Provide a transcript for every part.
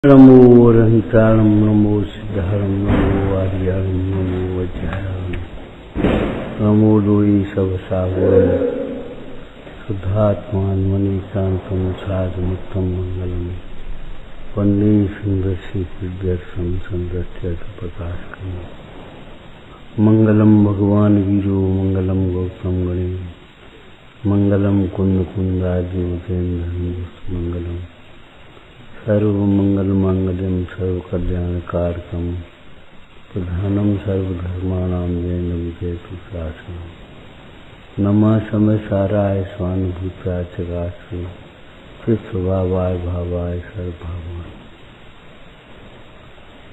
नमो अरहंतारं नमो सिद्धारं नमो आर्यारं नमो वज्रारं नमो लोई सब सागरं शुद्धात्मान मनीकांतं साधुमुक्तं मंगलम वंदे सुंदरसी दिव्यर्षं संदर्शयत प्रकाशकं मंगलम भगवान वीरो मंगलम गौतम गणे मंगलम कुंद कुंदाद्योतेन्द्रं मंगलम सर्वमंगल मांगल्यम सर्वकल्याणकारकम प्रधानम सर्वधर्माणां जैनम जयतु शासनम नमः समय साराय स्वानुभूताय चकाशु स्वभावाय भावाय सर्वभावाय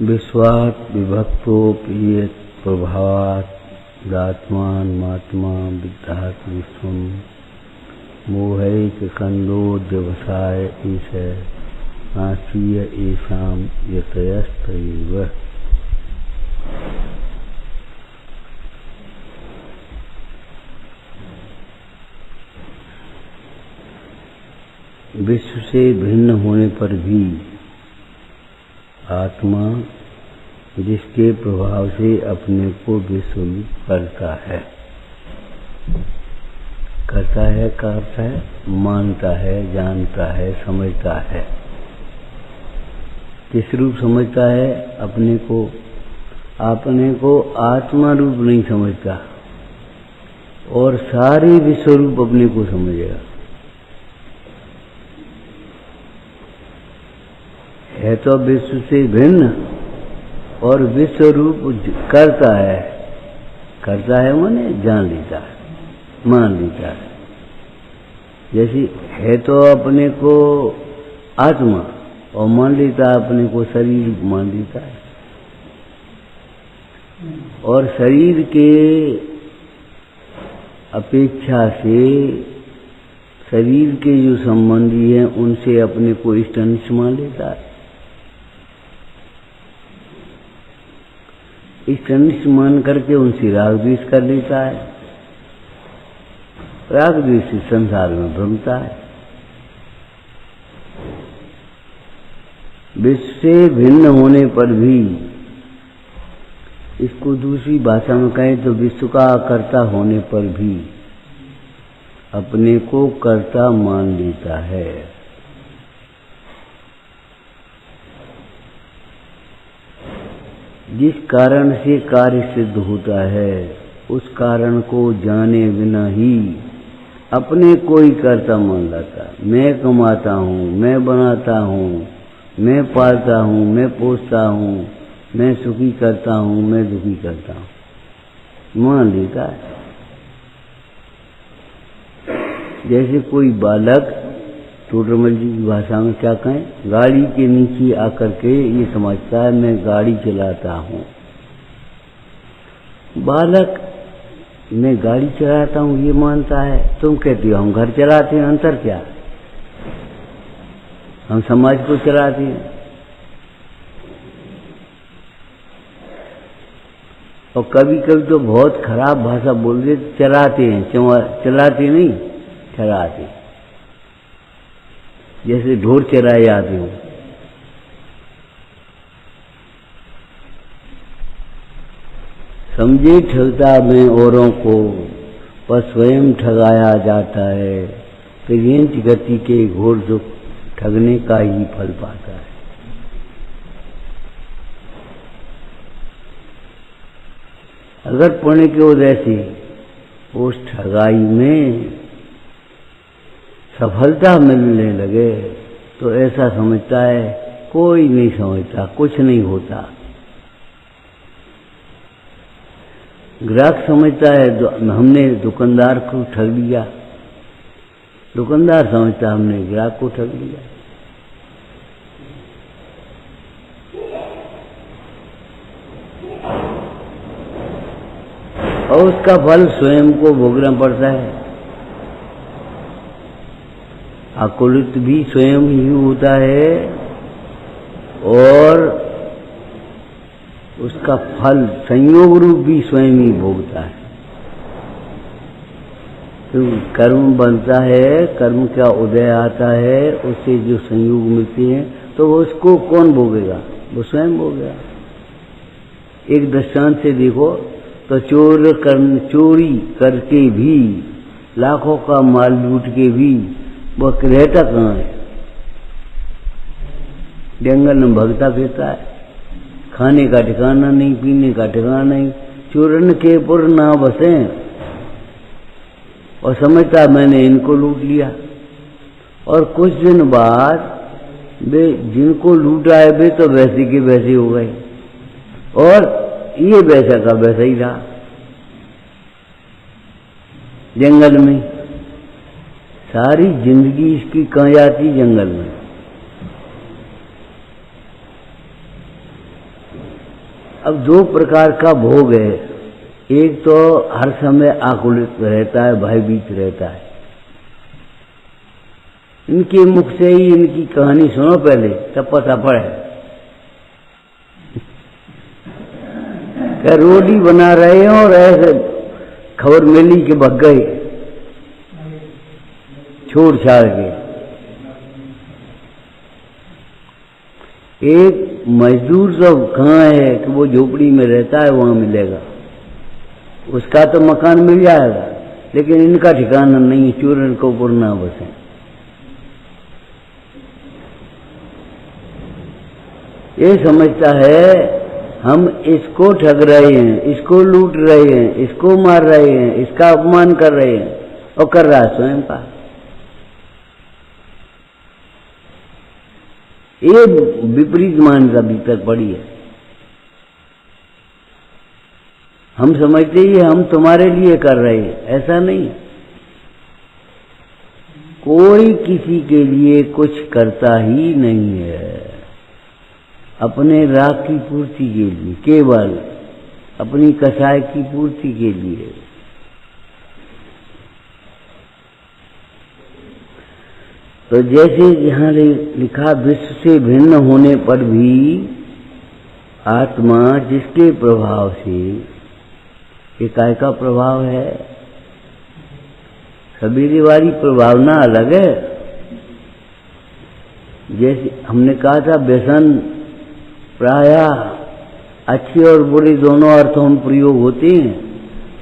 विश्वात् विभक्तोपीयत प्रभावात् दात्मान महात्मा विद्यात् विश्वम मोहैक कंदोद्यवसाय ईशय आसीय एषाम यतयस्तैव। विश्व से भिन्न होने पर भी आत्मा जिसके प्रभाव से अपने को विश्व में करता है का अर्थ है मानता है, जानता है, समझता है। किस रूप समझता है अपने को आत्मा रूप नहीं समझता और सारे विश्व रूप अपने को समझेगा। है तो विश्व से भिन्न और विश्व रूप करता है माने जान लेता है, मान लेता है। जैसे है तो अपने को आत्मा और मान लेता है अपने को शरीर मान लेता है और शरीर के अपेक्षा से शरीर के जो संबंधी हैं उनसे अपने को इष्टनिष्ठ मान लेता है। इष्टनिष्ठ मान करके उनसे राग द्वेष कर लेता है। राग द्वेष से संसार में भ्रमता है। विश्व से भिन्न होने पर भी इसको दूसरी भाषा में कहें तो विश्व का कर्ता होने पर भी अपने को कर्ता मान लेता है। जिस कारण से कार्य सिद्ध होता है उस कारण को जाने बिना ही अपने को ही कर्ता मान लेता है। मैं कमाता हूँ, मैं बनाता हूँ, मैं पालता हूँ, मैं पोसता हूँ, मैं सुखी करता हूँ, मैं दुखी करता हूँ, मान लेता है। जैसे कोई बालक टोटरमल जी की भाषा में क्या कहें, गाड़ी के नीचे आकर के ये समझता है मैं गाड़ी चलाता हूँ। बालक मैं गाड़ी चलाता हूँ ये मानता है। तुम कहती हो हम घर चलाते हैं, अंतर क्या? हम समाज को चलाते हैं और कभी कभी तो बहुत खराब भाषा बोल दे चलाते हैं, चलाते नहीं चलाते। जैसे ढोर चराए जाते हो। समझे ठगता मैं औरों को पर स्वयं ठगाया जाता है। फिर गति के घोर दुख ठगने का ही फल पाता है। अगर पुण्य की वजह से उस ठगाई में सफलता मिलने लगे तो ऐसा समझता है कोई नहीं समझता, कुछ नहीं होता। ग्राहक समझता है हमने दुकानदार को ठग लिया, दुकानदार समझता हमने ग्राहक को ठग लिया। और उसका फल स्वयं को भोगना पड़ता है। आकुलित भी स्वयं ही होता है और उसका फल संयोग रूप भी स्वयं ही भोगता है। तो कर्म बनता है, कर्म का उदय आता है, उससे जो संयोग मिलते हैं तो उसको कौन भोगेगा? वो स्वयं भोगेगा। एक दृष्टांत से देखो तो चोरी करके भी, लाखों का माल लूट के भी वो रहता कहाँ है? जंगल में भगता फिरता है, खाने का ठिकाना नहीं, पीने का ठिकाना नहीं। चूरन के पुर ना बसे और समझता मैंने इनको लूट लिया, और कुछ दिन बाद वे जिनको लूटा है वे तो वैसे के वैसे हो गए, और ये वैसा का वैसा ही रहा जंगल में। सारी जिंदगी इसकी कहाँ जाती? जंगल में। अब दो प्रकार का भोग है। एक तो हर समय आकुलित रहता है, भयभीत रहता है। इनके मुख से ही इनकी कहानी सुनो पहले, तब पता पड़े। क्या रोटी बना रहे हो और ऐसे खबर मिली कि भग गए छोड़ छाड़ के। एक मजदूर तो कहाँ है कि वो झोपड़ी में रहता है, वहां मिलेगा, उसका तो मकान मिल जाएगा, लेकिन इनका ठिकाना नहीं। चूरन को पुरना बसे। ये समझता है हम इसको ठग रहे हैं, इसको लूट रहे हैं, इसको मार रहे हैं, इसका अपमान कर रहे हैं, और कर रहा है स्वयं का। ये विपरीत मान्यता भीतर पड़ी है। हम समझते ही हम तुम्हारे लिए कर रहे हैं, ऐसा नहीं। कोई किसी के लिए कुछ करता ही नहीं है। अपने राग की पूर्ति के लिए, केवल अपनी कसाय की पूर्ति के लिए। तो जैसे यहाँ लिखा, विश्व से भिन्न होने पर भी आत्मा जिसके प्रभाव से, ये काय का प्रभाव है? सवेरे वाली प्रभावना अलग है। जैसे हमने कहा था, व्यसन प्रायः अच्छे और बुरे दोनों अर्थों में प्रयोग होते हैं,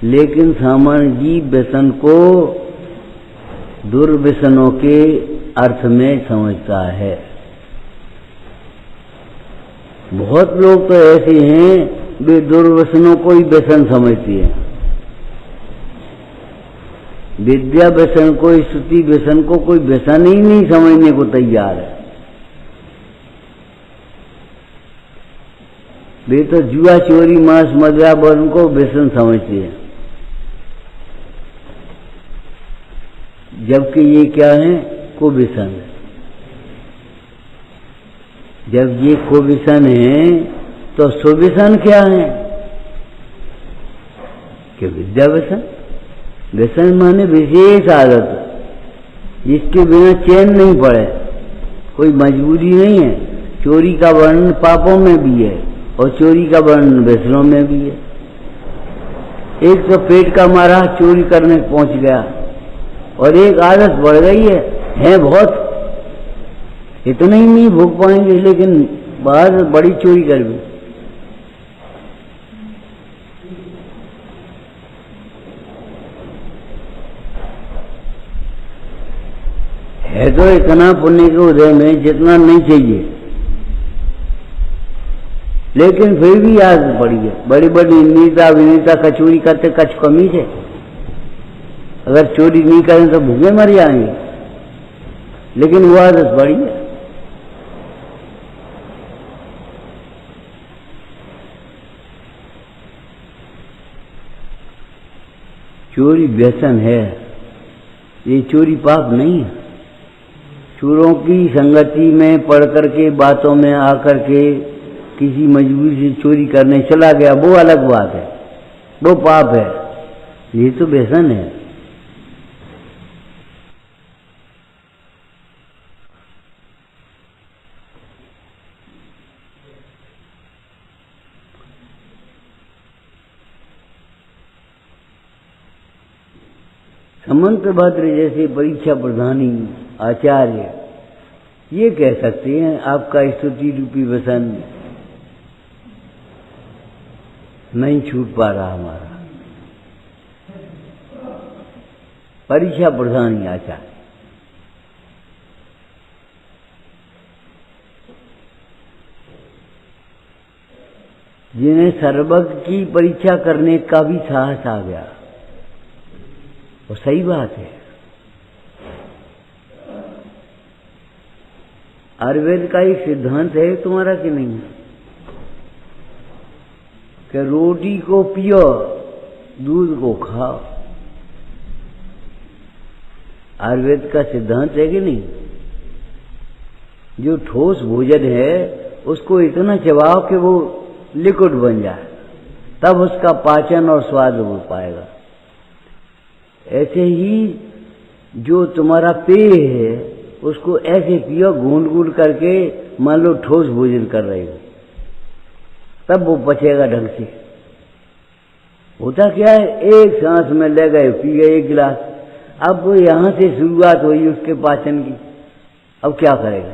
लेकिन सामान्य जीव व्यसन को दुर्व्यसनों के अर्थ में समझता है। बहुत लोग तो ऐसे हैं, वे दुर्व्यसनों को ही व्यसन समझते हैं। विद्या व्यसन को, स्तुति व्यसन को कोई व्यसन ही नहीं समझने को तैयार है। वे तो जुआ, चोरी, मांस, मदिरा वर्ण को व्यसन समझते हैं, जबकि ये क्या है? कुव्यसन है। जब ये कुव्यसन है तो सुव्यसन क्या है? कि विद्या व्यसन। व्यसन माने विशेष आदत, जिसके बिना चैन नहीं पड़े, कोई मजबूरी नहीं है। चोरी का वर्णन पापों में भी है और चोरी का वर्णन व्यसनों में भी है। एक तो पेट का मारा चोरी करने पहुंच गया, और एक आदत बढ़ गई है बहुत, इतना ही नहीं भोग पाएंगे, लेकिन बाहर बड़ी चोरी कर दी। है तो इतना पुण्य के उदय में जितना नहीं चाहिए, लेकिन फिर भी आदत पड़ी है। बड़ी बड़ी नेता अभिनेता का चोरी करते कछ कमी है। अगर चोरी नहीं करें तो भूखे मर जाएंगे, लेकिन वो आदत बड़ी है। चोरी व्यसन है, ये चोरी पाप नहीं है। चोरों की संगति में पढ़ करके, बातों में आकर के किसी मजबूरी से चोरी करने चला गया, वो अलग बात है, वो पाप है। ये तो व्यसन है। समंत भद्र जैसे परीक्षा प्रधानी आचार्य ये कह सकते हैं आपका स्तुति रूपी व्यसन नहीं छूट पा रहा हमारा। परीक्षा प्रधान ही आचार्य, जिन्हें सर्वज्ञ की परीक्षा करने का भी साहस आ गया, वो सही बात है। आयुर्वेद का एक सिद्धांत है तुम्हारा कि नहीं, कि रोटी को पियो दूध को खाओ। आयुर्वेद का सिद्धांत है कि नहीं? जो ठोस भोजन है उसको इतना चबाओ कि वो लिक्विड बन जाए, तब उसका पाचन और स्वाद हो पाएगा। ऐसे ही जो तुम्हारा पेय है उसको ऐसे पियो घूंट घूंट करके, मान लो ठोस भोजन कर रहे हो, तब वो पचेगा ढंग से। होता क्या है, एक सांस में ले गए, पी गए एक गिलास, अब वो यहां से शुरुआत हुई उसके पाचन की, अब क्या करेगा?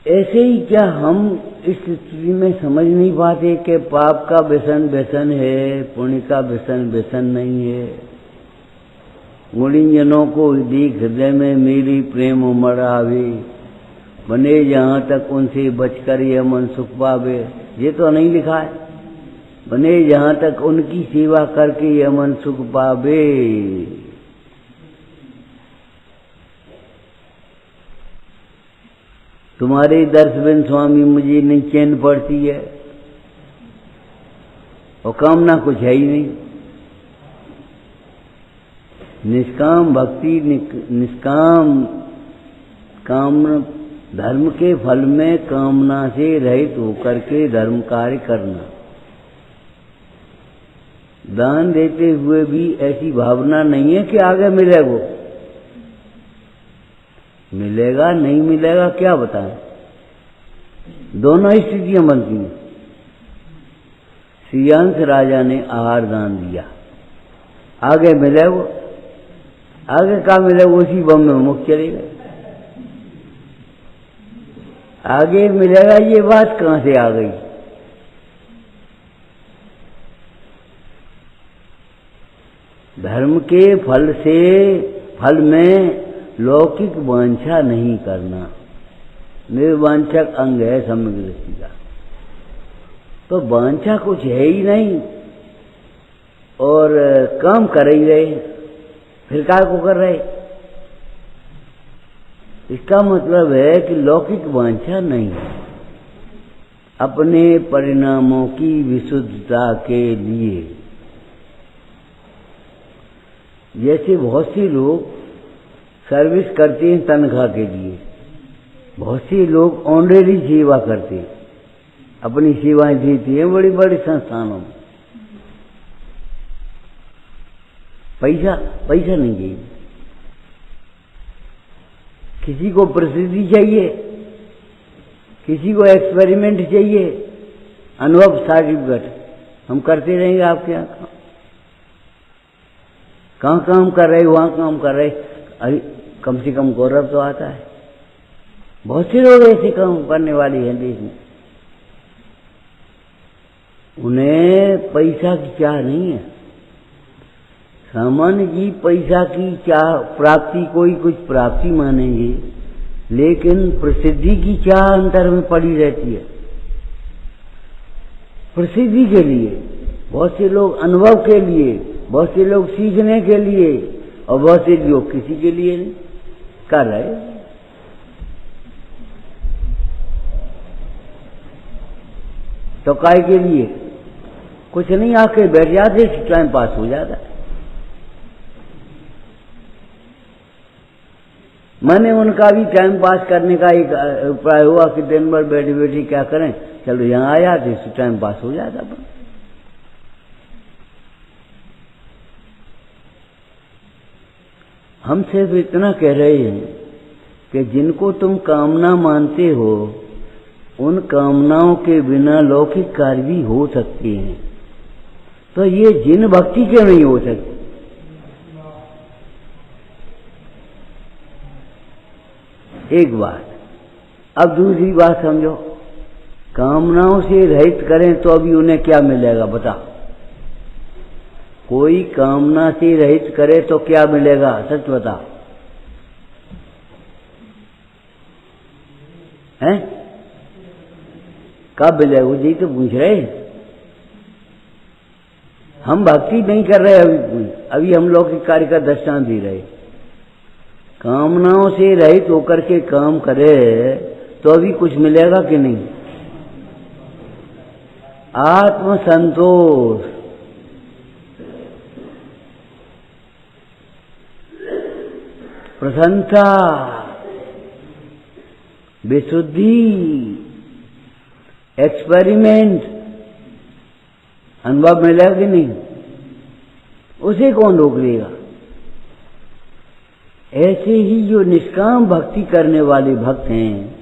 ऐसे ही क्या हम इस स्थिति में समझ नहीं पाते कि पाप का व्यसन व्यसन है, पुण्य का व्यसन व्यसन नहीं है। गुणीजनों को देख हृदय में मेरी प्रेम उमड़ आवे, बने जहाँ तक उनसे बचकर यह मन सुख पावे। ये तो नहीं लिखा है, बने जहाँ तक उनकी सेवा करके यह मन सुख पावे। तुम्हारे दर्श बिन स्वामी मुझे नहीं चैन पड़ती है, और कामना कुछ है ही नहीं। निष्काम भक्ति, निष्काम काम, धर्म के फल में कामना से रहित होकर के धर्म कार्य करना। दान देते हुए भी ऐसी भावना नहीं है कि आगे मिले, वो मिलेगा नहीं मिलेगा क्या बताएं, दोनों स्थितियां बनती हैं। श्रीयांश राजा ने आहार दान दिया, आगे मिले वो, आगे का मिले वो उसी बम में मुक्त चले गए। आगे मिलेगा ये बात कहां से आ गई? धर्म के फल में लौकिक वांछा नहीं करना निर्वांछक अंग है सम्यक दृष्टि का। तो वांछा कुछ है ही नहीं और काम कर ही रहे, फिर काय को कर रहे? इसका मतलब है कि लौकिक वांछा नहीं, अपने परिणामों की विशुद्धता के लिए। जैसे बहुत से लोग सर्विस करते हैं तनख्वाह के लिए, बहुत से लोग ऑनरेरी सेवा करते हैं, अपनी सेवाएं देती हैं बड़ी बड़ी संस्थानों में। पैसा नहीं चाहिए, किसी को प्रसिद्धि चाहिए, किसी को एक्सपेरिमेंट चाहिए, अनुभव सर्टिफिकेट। हम करते रहेंगे आपके यहाँ, कहाँ काम कर रहे वहां काम कर रहे, अरे कम से कम गौरव तो आता है। बहुत से लोग ऐसे काम करने वाले हैं देश में, उन्हें पैसा की चाह नहीं है। सामान्य जी पैसा की चाह, प्राप्ति कोई कुछ प्राप्ति मानेंगे, लेकिन प्रसिद्धि की चाह अंतर में पड़ी रहती है। प्रसिद्धि के लिए बहुत से लोग, अनुभव के लिए बहुत से लोग, सीखने के लिए, और बहुत से लोग किसी के लिए नहीं कर रहे। तो काय के लिए? कुछ नहीं, आके बैठ जाते, टाइम पास हो जाता है। मैंने उनका भी टाइम पास करने का एक उपाय हुआ कि दिन भर बैठे बैठे क्या करें, चलो यहाँ आ जाते, टाइम पास हो जाता। हम सिर्फ इतना कह रहे हैं कि जिनको तुम कामना मानते हो, उन कामनाओं के बिना लौकिक कार्य भी हो सकते हैं, तो ये जिन भक्ति क्यों नहीं हो सकती? एक बात। अब दूसरी बात समझो, कामनाओं से रहित करें तो अभी उन्हें क्या मिलेगा बता? कोई कामना से रहित करे तो क्या मिलेगा? सच बता। हैं? कब मिलेगा? वो जी तो पूछ रहे। हम भक्ति नहीं कर रहे अभी हम लौकिक कार्य का दृष्टांत दे रहे। कामनाओं से रहित होकर के काम करे तो अभी कुछ मिलेगा कि नहीं? आत्म संतोष, प्रसन्नता, विशुद्धि, एक्सपेरिमेंट, अनुभव मिलेगा कि नहीं? उसे कौन रोक लेगा? ऐसे ही जो निष्काम भक्ति करने वाले भक्त हैं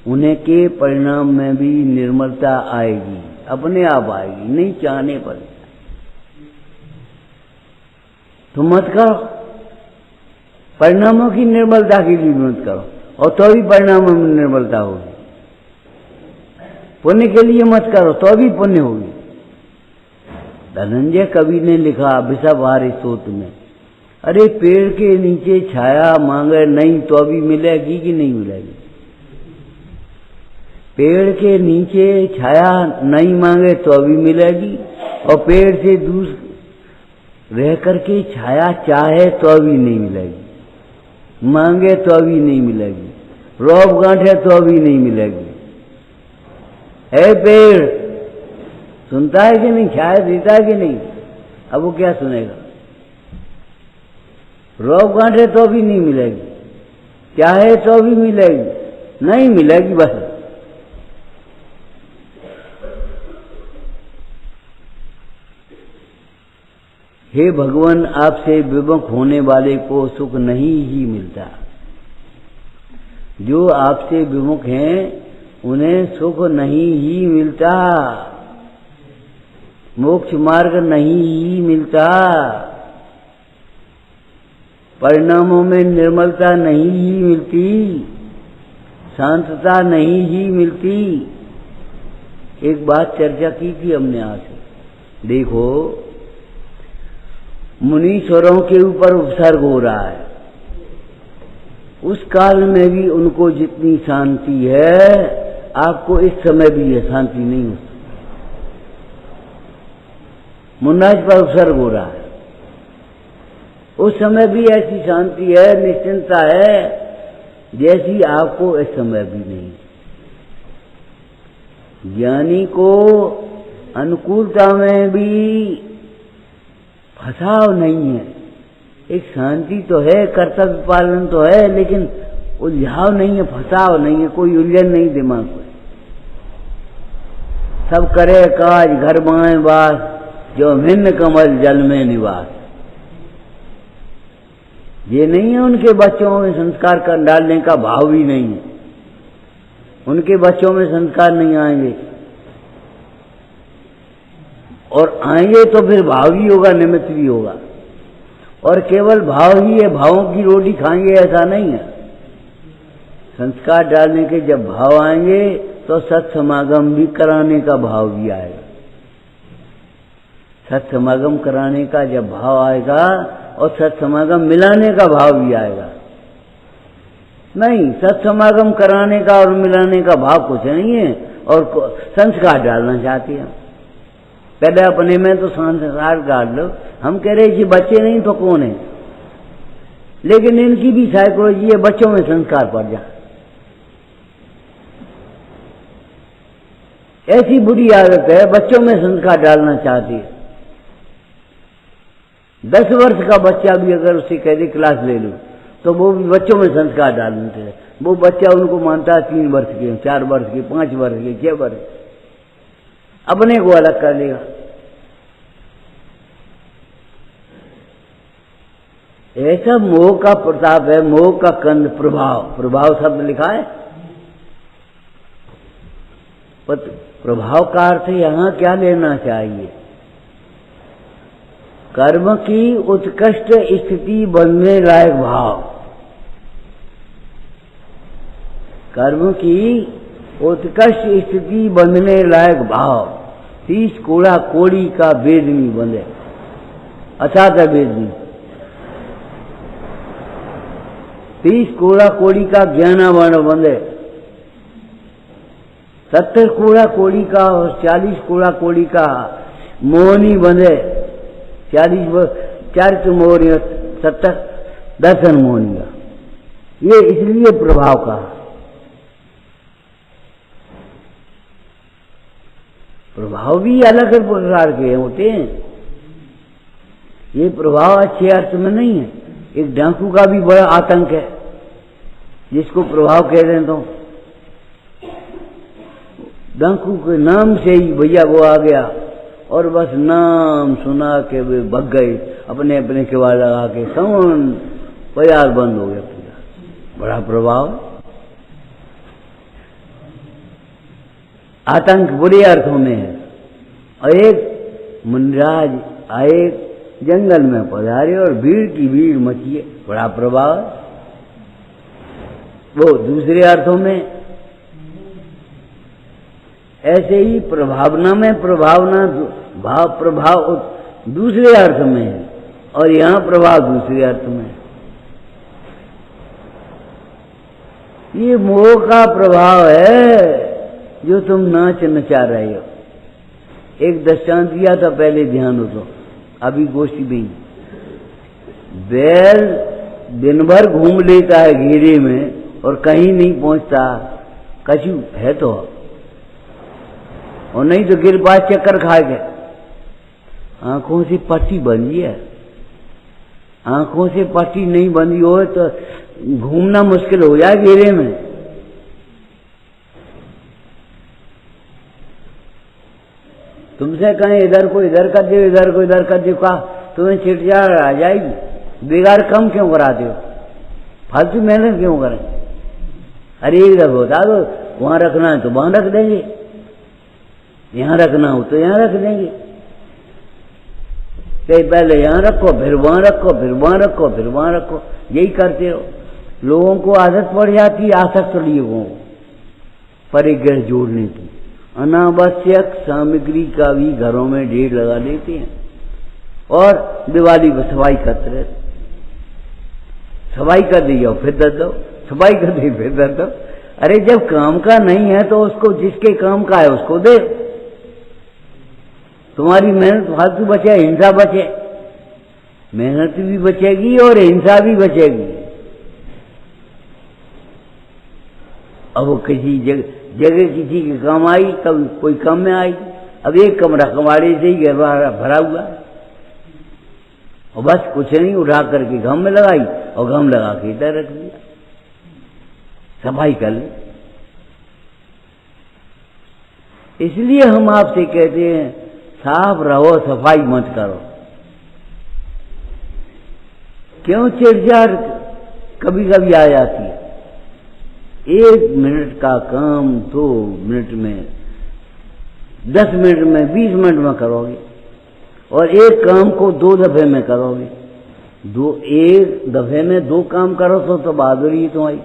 उन्हें के परिणाम में भी निर्मलता आएगी, अपने आप आएगी, नहीं चाहने पर। तो मत करो, परिणामों की निर्मलता के लिए मत करो, और तो भी परिणामों में निर्मलता होगी। पुण्य के लिए मत करो तो भी पुण्य होगी। धनंजय कवि ने लिखा विषाभारी स्तोत्र में, अरे पेड़ के नीचे छाया मांगे नहीं तो भी मिलेगी कि नहीं मिलेगी? पेड़ के नीचे छाया नहीं मांगे तो अभी मिलेगी, और पेड़ से दूर रह करके छाया चाहे तो अभी नहीं मिलेगी, मांगे तो अभी नहीं मिलेगी, रौब गांठे तो अभी नहीं मिलेगी। है पेड़ सुनता है कि नहीं? छाया देता है कि नहीं? अब वो क्या सुनेगा? रौब गांठे तो अभी नहीं मिलेगी, चाहे तो अभी मिलेगी, नहीं मिलेगी बस। हे भगवान, आपसे विमुख होने वाले को सुख नहीं ही मिलता। जो आपसे विमुख हैं उन्हें सुख नहीं ही मिलता, मोक्ष मार्ग नहीं ही मिलता, परिणामों में निर्मलता नहीं ही मिलती, शांतता नहीं ही मिलती। एक बात चर्चा की थी हमने आज। देखो, मुनीश्वरों के ऊपर उपसर्ग हो रहा है, उस काल में भी उनको जितनी शांति है आपको इस समय भी है शांति नहीं हो। मुन्नाज पर उपसर्ग हो रहा है, उस समय भी ऐसी शांति है, निश्चिंतता है जैसी आपको इस समय भी नहीं। ज्ञानी को अनुकूलता में भी फसाव नहीं है, एक शांति तो है, कर्तव्य पालन तो है, लेकिन उलझाव नहीं है, फसाव नहीं है, कोई उलझन नहीं दिमाग में। सब करे काज घर बाएं बास, जो भिन्न कमल जल में निवास। ये नहीं है उनके बच्चों में संस्कार कर डालने का भाव भी नहीं है, उनके बच्चों में संस्कार नहीं आएंगे, और आएंगे तो फिर भाव भी होगा, निमित्त भी होगा। और केवल भाव ही है, भावों की रोटी खाएंगे ऐसा नहीं है। संस्कार डालने के जब भाव आएंगे तो सत्समागम भी कराने का भाव भी आएगा। सत्समागम कराने का जब भाव आएगा और सत्समागम मिलाने का भाव भी आएगा। नहीं, सत्समागम कराने का और मिलाने का भाव कुछ नहीं है, और संस्कार डालना चाहते हैं। पहले अपने में तो संस्कार डाल लो। हम कह रहे कि बच्चे नहीं तो कौन है, लेकिन इनकी भी साइकोलॉजी है, बच्चों में संस्कार पड़ जाए। ऐसी बुरी आदत है, बच्चों में संस्कार डालना चाहती है। 10 वर्ष का बच्चा भी अगर उसे कह दे क्लास ले लो तो वो भी बच्चों में संस्कार डालते हैं। वो बच्चा उनको मानता है 3 वर्ष के, 4 वर्ष के, 5 वर्ष के, 6 वर्ष, अपने को अलग कर लेगा। ऐसा मोह का प्रताप है, मोह का कंद प्रभाव। प्रभाव शब्द लिखा है, प्रभाव का अर्थ यहाँ क्या लेना चाहिए? कर्म की उत्कृष्ट स्थिति बनने लायक भाव, कर्म की उत्कृष्ट स्थिति बनने लायक भाव। 30 कोड़ा कोड़ी का वेद नहीं बंधे, अथात वेद नहीं। 30 कोड़ा कोड़ी का ज्ञानावर्ण बंधे, 70 कोड़ा कोड़ी का और 40 कोड़ा कोड़ी का मोहनी बंधे। 40 मोहनी, 70 दर्शन मोहनी का। ये इसलिए प्रभाव का। प्रभाव भी अलग प्रकार के होते हैं। ये प्रभाव अच्छे अर्थ में नहीं है। एक डाकू का भी बड़ा आतंक है, जिसको प्रभाव कह रहे हैं। तो डाकू के नाम से ही भैया वो आ गया और बस नाम सुना के वे भग गए, अपने अपने किवाड़ लगा के कौन बाजार बंद हो गया पूरा। बड़ा प्रभाव, आतंक बुरे अर्थों में है। और एक मुनिराज आए, जंगल में पधारे और भीड़ की भीड़ मची है, बड़ा प्रभाव। वो दूसरे अर्थों में। ऐसे ही प्रभावना में प्रभावना भाव प्रभाव दूसरे अर्थ में है और यहाँ प्रभाव दूसरे अर्थ में है। ये मोह का प्रभाव है जो तुम नाच नचा रहे हो। एक दृष्टांत दिया था पहले, ध्यान हो तो, अभी गोष्ठी भी। बैल दिन भर घूम लेता है घेरे में और कहीं नहीं पहुंचता, कछु है तो, और नहीं तो गिर पास चक्कर खा के। आंखों से पट्टी बंधी है, आंखों से पट्टी नहीं बंधी हो तो घूमना मुश्किल हो जाए घेरे में। तुमसे कहें इधर को इधर कर दो, इधर को इधर कर दो, का तुम्हें चिड़चिड़ आ जाएगी। बेगार कम क्यों कराते हो, फालतू मेहनत क्यों करें? अरे एक दफा बता दो, वहां रखना है तो वहां रख देंगे, यहां रखना हो तो यहां रख देंगे। कहीं पहले यहां रखो, फिर वहां रखो, फिर वहां रखो, फिर वहां रखो, यही करते हो। लोगों को आदत पड़ जाती है, आसक्त लोगों को परिग्रह जोड़ने की। अनावश्यक सामग्री का भी घरों में ढेर लगा देते हैं और दिवाली पर सफाई करते रहते। सफाई कर दी जाओ फिर दे दो, सफाई कर दी फिर दे दो। अरे जब काम का नहीं है तो उसको, जिसके काम का है उसको दे। तुम्हारी मेहनत फालतू बचे, हिंसा बचे। मेहनत भी बचेगी और हिंसा भी बचेगी। अब वो किसी जगह किसी के काम आई, कभी कोई काम में आई। अब एक कमरा कमाड़े से ही भरा हुआ है और बस कुछ नहीं, उठा करके घम में लगाई और घम लगा के इधर रख दिया, सफाई कर ली। इसलिए हम आपसे कहते हैं साफ रहो, सफाई मत करो। क्यों चिड़चिड़ कभी कभी आ जाती है? 1 मिनट का काम 2 मिनट में, 10 मिनट में, 20 मिनट में करोगे और एक काम को 2 दफे में करोगे। एक दफे में 2 काम करो तो बहादुरी तुम्हारी,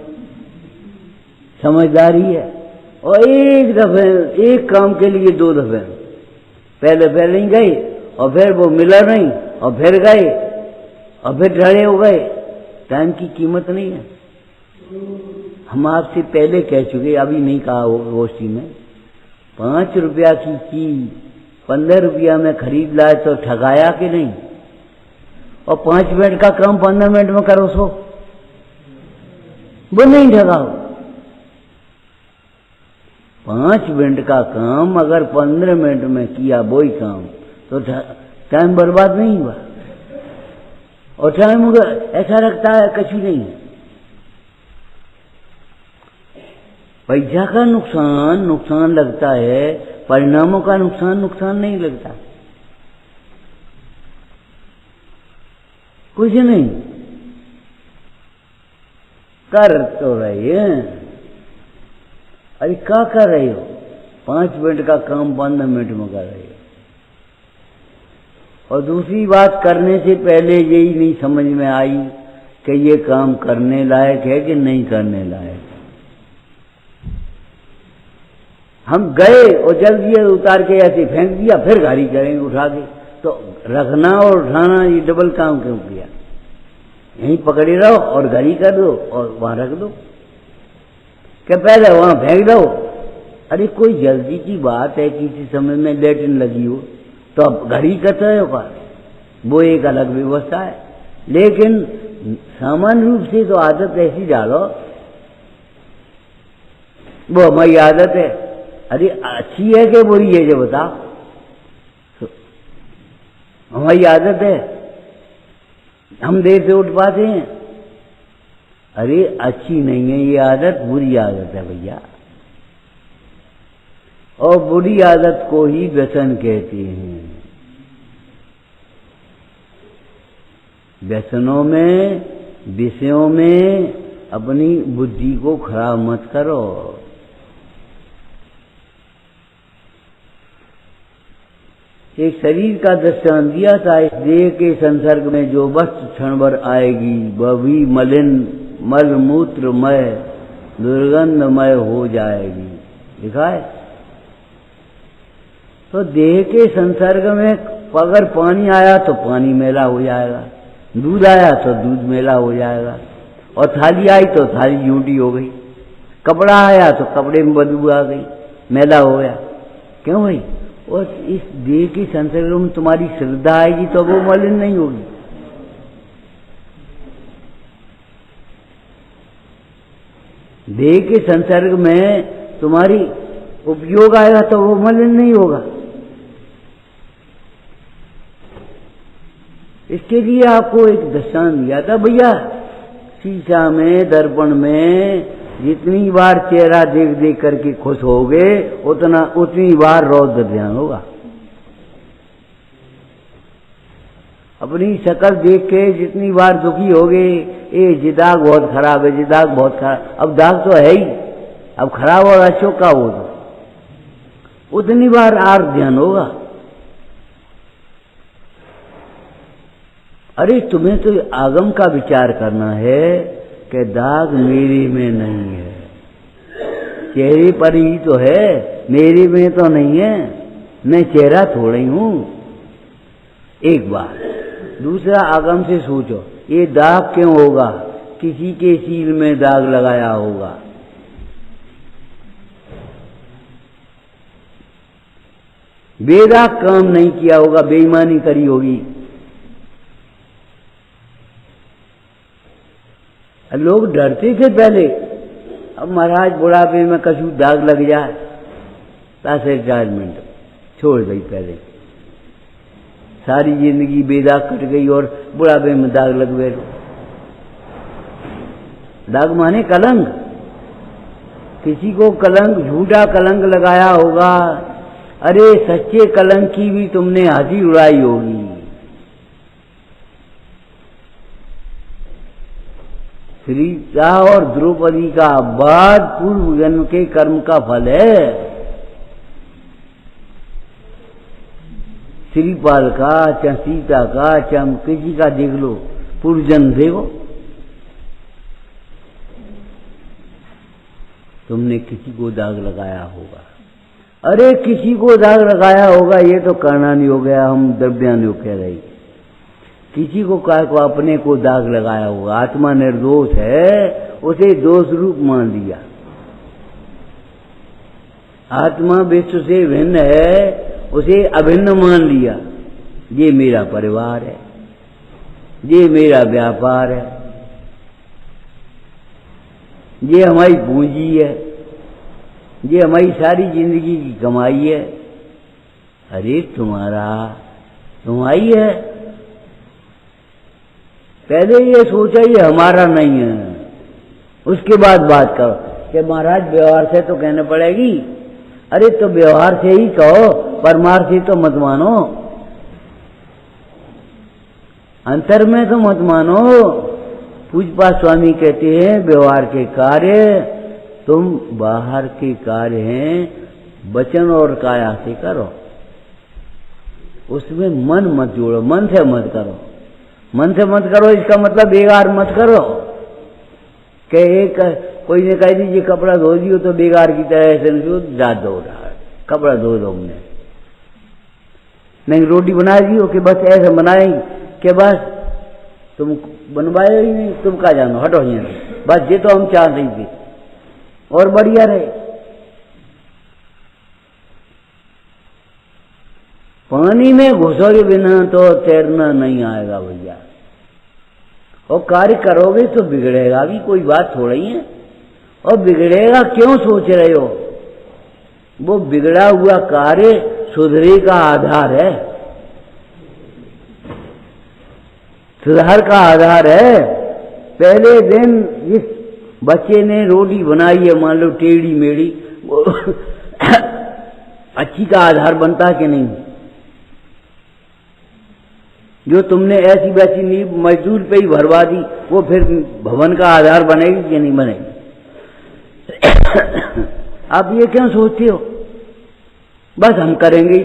समझदारी है। और एक दफे एक काम के लिए 2 दफे, पहले ही गए और फिर वो मिला नहीं और फिर गए और फिर डरे हो गए। टाइम की कीमत नहीं है। हम आपसे पहले कह चुके, अभी नहीं कहा होगा गोष्ठी में। 5 रुपया की चीज 15 रुपया में खरीद लाए तो ठगाया कि नहीं? और 5 मिनट का काम 15 मिनट में करो सो वो नहीं ठगाओ। 5 मिनट का काम अगर 15 मिनट में किया वही काम तो टाइम बर्बाद नहीं हुआ। और टाइम ऐसा लगता है कुछ नहीं। पैसा का नुकसान लगता है, परिणामों का नुकसान नहीं लगता। कुछ नहीं कर तो रहे हैं। अरे क्या कर रहे हो? 5 मिनट का काम 15 मिनट में कर रहे। और दूसरी बात, करने से पहले यही नहीं समझ में आई कि ये काम करने लायक है कि नहीं करने लायक। हम गए और जल्दी उतार के ऐसे फेंक दिया, फिर गाड़ी करेंगे उठा के, तो रखना और उठाना ये डबल काम क्यों किया? यहीं पकड़े रहो और गाड़ी कर दो और वहां रख दो, क्या पहले वहां फेंक दो। अरे कोई जल्दी की बात है, किसी समय में लेटिन लगी हो तो अब घड़ी करते हो, वो एक अलग व्यवस्था है। लेकिन सामान्य रूप से तो आदत ऐसी डालो, वो हमारी आदत है। अरे अच्छी है कि बुरी है, जो बताओ, हमारी आदत है, हम देर से उठ पाते हैं। अरे अच्छी नहीं है ये आदत, बुरी आदत है भैया, और बुरी आदत को ही व्यसन कहते हैं। व्यसनों में, विषयों में अपनी बुद्धि को खराब मत करो। एक शरीर का दृष्टांत दिया था, इस देह के संसर्ग में जो वस्तु क्षण भर आएगी वह भी मलिन, मल मूत्रमय, दुर्गंधमय हो जाएगी, लिखा है। तो देह के संसर्ग में अगर पानी आया तो पानी मैला हो जाएगा, दूध आया तो दूध मैला हो जाएगा, और थाली आई तो थाली झूठी हो गई, कपड़ा आया तो कपड़े में बदबू आ गई, मैला हो गया। क्यों भाई? और इस देह के संसर्ग में तुम्हारी श्रद्धा आएगी तो वो मलिन नहीं होगी। देह के संसर्ग में तुम्हारी उपयोग आएगा तो वो मलिन नहीं होगा। इसके लिए आपको एक दृष्टांत दिया था भैया, शीशा में, दर्पण में जितनी बार चेहरा देख देख करके खुश होगे उतनी बार रौद्र ध्यान होगा। अपनी शक्ल देख के जितनी बार दुखी होगे, ये दाग बहुत खराब है, दाग बहुत खराब, अब दाग तो है ही, अब खराब और अच्छों का हो तो उतनी बार आर ध्यान होगा। अरे तुम्हें तो आगम का विचार करना है कि दाग मेरे में नहीं है, चेहरे पर ही तो है, मेरे में तो नहीं है, मैं चेहरा थोड़ी हूं। एक बार। दूसरा, आगम से सोचो ये दाग क्यों होगा? किसी के सील में दाग लगाया होगा, बेदाग काम नहीं किया होगा, बेईमानी करी होगी। लोग डरते थे पहले, अब महाराज बुढ़ापे में कछु दाग लग जाए तासे रिटायरमेंट छोड़ गई। पहले सारी जिंदगी बेदाग कट गई और बुढ़ापे में दाग लग गए। दाग माने कलंक, किसी को कलंक, झूठा कलंक लगाया होगा। अरे सच्चे कलंक की भी तुमने हंसी उड़ाई होगी। सीता और द्रौपदी का बाद पूर्व जन्म के कर्म का फल है। श्रीपाल का, चाहे सीता का, चाहे किसी का देख लो, पूर्व जन्म देखो, तुमने किसी को दाग लगाया होगा। अरे किसी को दाग लगाया होगा ये तो करना नहीं हो गया, हम द्रव्यानु कह रहे। किसी को काय को अपने को दाग लगाया होगा। आत्मा निर्दोष है, उसे दोष रूप मान लिया। आत्मा विश्व से भिन्न है, उसे अभिन्न मान लिया। ये मेरा परिवार है, ये मेरा व्यापार है, ये हमारी पूंजी है, ये हमारी सारी जिंदगी की कमाई है। अरे तुम्हारी है। पहले ये सोचा ये हमारा नहीं है, उसके बाद बात करो कि महाराज व्यवहार से तो कहने पड़ेगी। अरे तो व्यवहार से ही कहो, परमार्थ से तो मत मानो, अंतर में तो मत मानो। पूज्यपाद स्वामी कहते हैं व्यवहार के कार्य तुम बाहर के कार्य हैं, वचन और काया से करो, उसमें मन मत जोड़ो, मन से मत करो। मन से मत करो इसका मतलब बेकार मत करो कि एक कोई ने कह दीजिए कपड़ा धो दियो तो बेकार की तरह ऐसे नहीं दाद धो रहा है, कपड़ा धो दो हमने नहीं, रोटी बना दियो कि बस ऐसे बनाएंगे कि बस तुम बनवाए ही नहीं, तुम कहा जानो, हटो यहाँ, बस ये तो हम चाह रही थी और बढ़िया रहे। पानी में घुसोगे बिना तो तैरना नहीं आएगा भैया, और कार्य करोगे तो बिगड़ेगा भी, कोई बात थोड़ी है। और बिगड़ेगा क्यों सोच रहे हो, वो बिगड़ा हुआ कार्य सुधरे का आधार है, सुधार का आधार है। पहले दिन जिस बच्चे ने रोटी बनाई है, मान लो टेढ़ी मेढ़ी, वो अच्छी का आधार बनता कि नहीं? जो तुमने ऐसी वैसी नींव मजदूर पे ही भरवा दी, वो फिर भवन का आधार बनेगी कि नहीं बनेगी? आप ये क्यों सोचते हो, बस हम करेंगे ही,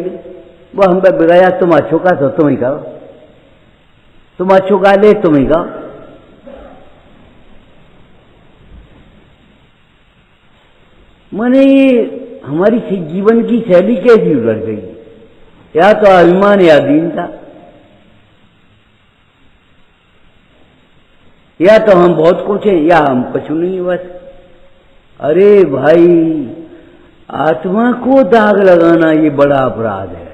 वो हम पे बिगाया, तुम अच्छो का तो तुम ही करो, तुम अच्छो का ले तुम ही कहो। माने ये हमारी जीवन की शैली कैसी उलट गई, या तो अभिमान या दीनता, या तो हम बहुत कुछ हैं या हम कुछ नहीं बस। अरे भाई, आत्मा को दाग लगाना ये बड़ा अपराध है।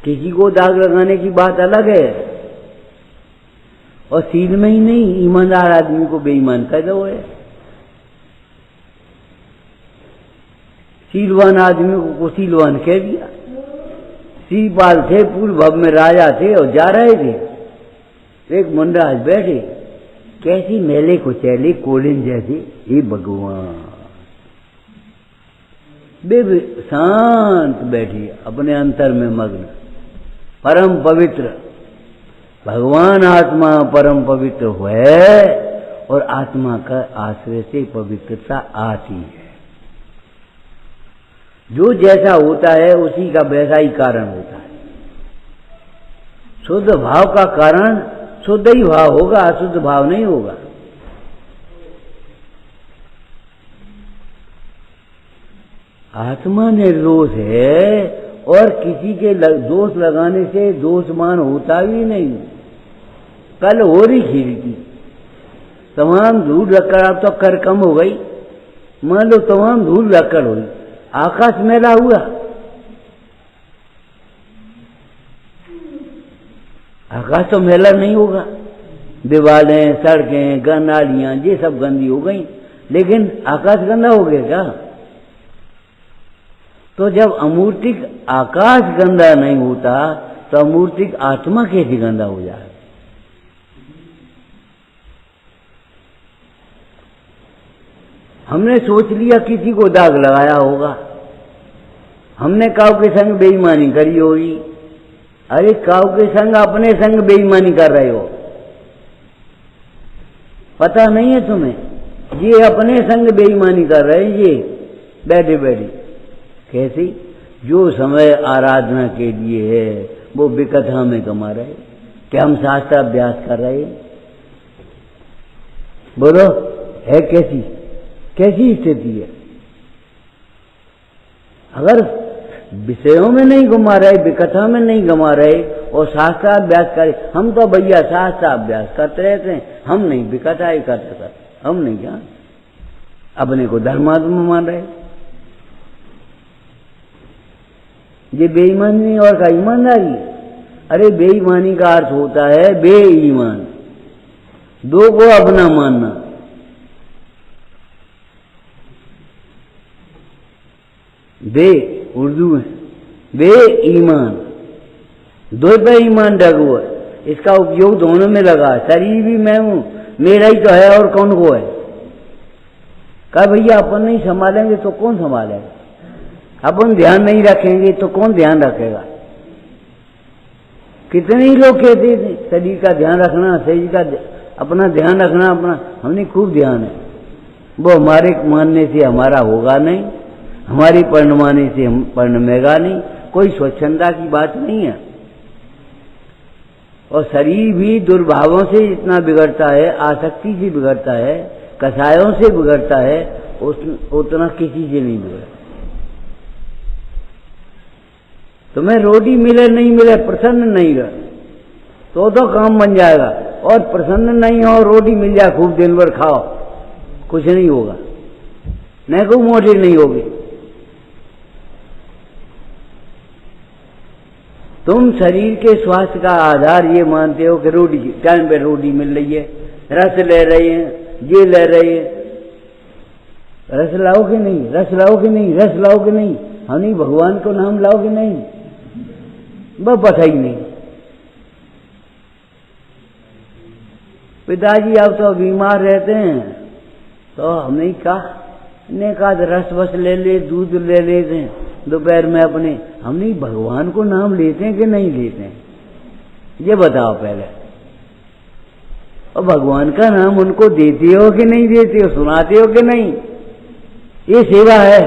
किसी को दाग लगाने की बात अलग है, और सील में ही नहीं, ईमानदार आदमी को बेईमान कर दो है, सीलवान आदमी को कुशीलवान कह दिया। सीपाल थे, पूर्व भव में राजा थे और जा रहे थे, एक मुंडा बैठे, कैसी मेले कुचैले कोलिन जैसे, हे भगवान, बे शांत बैठी, अपने अंतर में मग्न, परम पवित्र। भगवान आत्मा परम पवित्र है, और आत्मा का आश्रय से पवित्रता आती है। जो जैसा होता है उसी का वैसा ही कारण होता है। शुद्ध भाव का कारण शुद्ध ही भाव होगा, अशुद्ध भाव नहीं होगा। आत्मा निर्दोष है, और किसी के दोष लगाने से दोषमान होता भी नहीं। कल हो रही खीर की, तमाम धूल रखकर, अब तो कर कम हो गई, मान लो तमाम धूल रखकर हुई, आकाश मेला हुआ, आकाश तो मेला नहीं होगा। दीवारें, सड़कें, नालियां ये सब गंदी हो गई, लेकिन आकाश गंदा हो गया क्या? तो जब अमूर्तिक आकाश गंदा नहीं होता तो अमूर्तिक आत्मा कैसे गंदा हो जाए? हमने सोच लिया किसी को दाग लगाया होगा, हमने काऊ के संग बेईमानी करी होगी। अरे काऊ के संग अपने संग बेईमानी कर रहे हो, पता नहीं है तुम्हें? ये अपने संग बेईमानी कर रहे हैं, ये बैठे बैठे। कैसी? जो समय आराधना के लिए है वो विकथा में कमा रहे, क्या हम शास्त्र अभ्यास कर रहे हैं? बोलो, है कैसी कैसी स्थिति है? अगर विषयों में नहीं घुमा रहे, विकथा में नहीं घुमा रहे और शास्त्राभ्यास करे, हम तो भैया शास्त्राभ्यास करते रहते हैं, हम नहीं विकथा ही करते, हम नहीं क्या अपने को धर्मात्मा मान रहे। ये बेईमानी और का ईमानदारी? अरे बेईमानी का अर्थ होता है बेईमान, दो को अपना मानना। बे उर्दू में बे ईमान, दो पे ईमान डगो है, इसका उपयोग दोनों में लगा। शरीर भी मैं हूं, मेरा ही तो है, और कौन को है? कहा भैया अपन नहीं संभालेंगे तो कौन संभालेगा? अपन ध्यान नहीं रखेंगे तो कौन ध्यान रखेगा? कितने ही लोग कहते थे शरीर का ध्यान रखना, शरीर का अपना ध्यान रखना, अपना, हमने खूब ध्यान है, वो हमारे मानने से हमारा होगा नहीं। हमारी परिणमाने से हम परिणमेगा नहीं, कोई स्वच्छंदता की बात नहीं है। और शरीर भी दुर्भावों से इतना बिगड़ता है, आसक्ति से बिगड़ता है, कषायों से बिगड़ता है, उतना किसी से नहीं बिगड़ता। तुम्हें रोटी मिले नहीं मिले, प्रसन्न नहीं रह तो काम बन जाएगा। और प्रसन्न नहीं हो, रोटी मिल जाए खूब दिन भर खाओ, कुछ नहीं होगा, नहीं कोई मोटी नहीं होगी। तुम शरीर के स्वास्थ्य का आधार ये मानते हो कि रोटी टाइम पे रोटी मिल रही है, रस ले रहे हैं, ये ले रहे हैं। रस लाओगे नहीं, रस लाओगे नहीं, रस लाओगे नहीं, हाँ नहीं, भगवान को नाम लाओगे नहीं, बस पता ही नहीं। पिताजी अब तो बीमार रहते हैं, तो हमने कहा रस बस ले ले, दूध ले लेते हैं दोपहर में अपने। हमने भगवान को नाम लेते हैं कि नहीं लेते हैं, ये बताओ पहले। और भगवान का नाम उनको देते हो कि नहीं देते हो, सुनाते हो कि नहीं? ये सेवा है।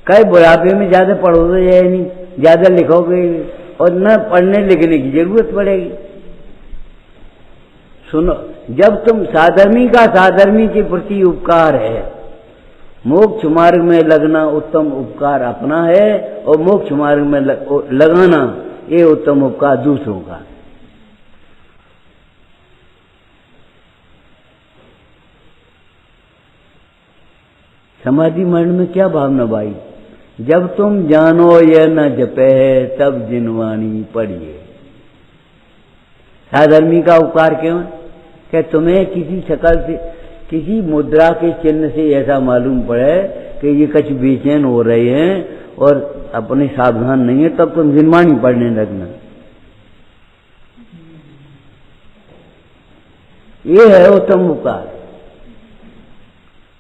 कई बुढ़ापे में ज्यादा पढ़ोगे या नहीं, ज्यादा लिखोगे और न पढ़ने लिखने की जरूरत पड़ेगी। सुनो, जब तुम साधर्मी का साधर्मी के प्रति उपकार है, मोक्ष मार्ग में लगना उत्तम उपकार अपना है, और मोक्ष मार्ग में लगाना ये उत्तम उपकार दूसरों का। समाधि मरण में क्या भावना भाई? जब तुम जानो यह न जपे है, तब जिनवाणी पढ़िए। साधर्मी का उपकार क्यों है? क्या तुम्हें किसी शकल से, किसी मुद्रा के चिन्ह से ऐसा मालूम पड़े कि ये कुछ बेचैन हो रहे हैं और अपने सावधान नहीं है, तब तुम जिनवाणी पढ़ने लगना। ये है उत्तम उपकार।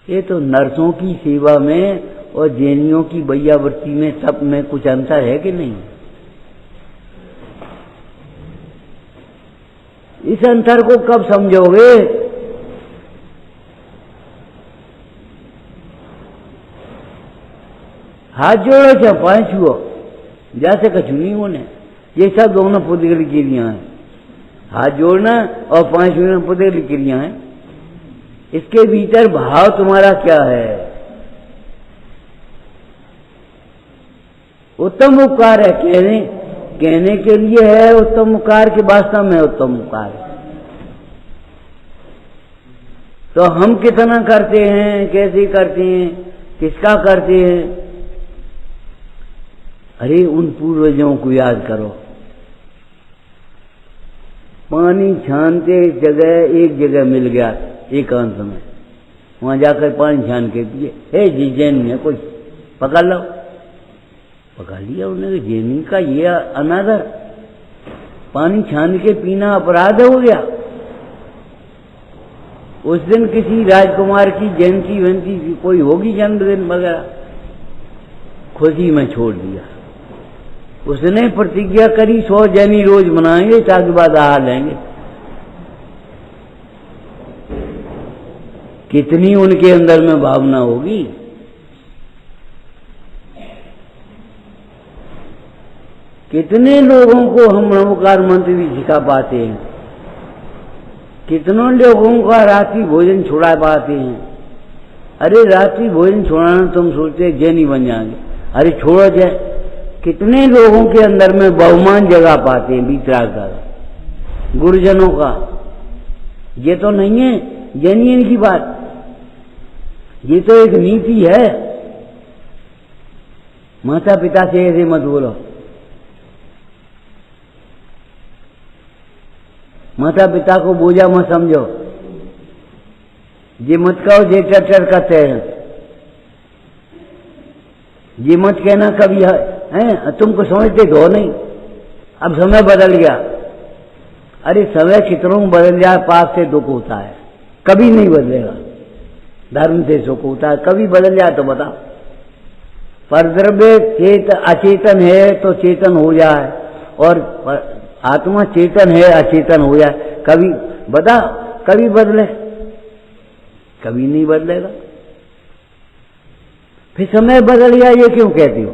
ये तो नर्सों की सेवा में और जैनियों की बैयावृत्ति में, तप में कुछ अंतर है कि नहीं? इस अंतर को कब समझोगे? हाथ जोड़ो क्या पांच छुओ, जैसे कछु नहीं होने। ये सब दोनों पुद्गल क्रिया हैं, हाथ जोड़ना और पांच छुना पुद्गल क्रिया हैं। इसके भीतर भाव तुम्हारा क्या है? उत्तम उपकार है, कहने के लिए है उत्तम उपकार के वास्तव में उत्तम उपकार है। तो हम कितना करते हैं, कैसे करते हैं, किसका करते हैं? अरे उन पूर्वजों को याद करो। पानी छानते जगह एक जगह मिल गया एकांत में, वहां जाकर पानी छान के पिए। हे जी जैन है, कुछ पकड़ लो, पकड़ लिया उन्होंने। जैनी का ये अनादर, पानी छान के पीना अपराध हो गया। उस दिन किसी राजकुमार की जयंती वयंती कोई होगी, जन्मदिन वगैरह, खुशी में छोड़ दिया। उसने प्रतिज्ञा करी 100 जैनी रोज मनाएंगे, ताकि बाद आहार लेंगे। कितनी उनके अंदर में भावना होगी। कितने लोगों को हम नमोकार मंत्र भी सिखा पाते हैं, कितनों लोगों का रात्रि भोजन छुड़ा पाते हैं। अरे रात्रि भोजन छुड़ाना तुम सोचते जैनी बन जाएंगे, अरे छोड़ो जाए। कितने लोगों के अंदर में बहुमान जगा पाते हैं, वितराग का, गुरुजनों का। ये तो नहीं है जैनियन की बात, ये तो एक नीति है। माता पिता से ऐसे मत बोलो, माता पिता को बोझा मत समझो। ये मत कहो जे चटर करते हैं, ये मत कहना कभी है तुमको समझते तो नहीं, अब समय बदल गया। अरे समय कितनों बदल जाए, पाप से दुख होता है, कभी नहीं बदलेगा। धर्म से सुख होता है, कभी बदल जाए तो बताओ। परद्रव्य अचेतन है तो चेतन हो जाए, और आत्मा चेतन है अचेतन हो जाए, कभी बता, कभी बदले? कभी नहीं बदलेगा। फिर समय बदल गया ये क्यों कहती हो?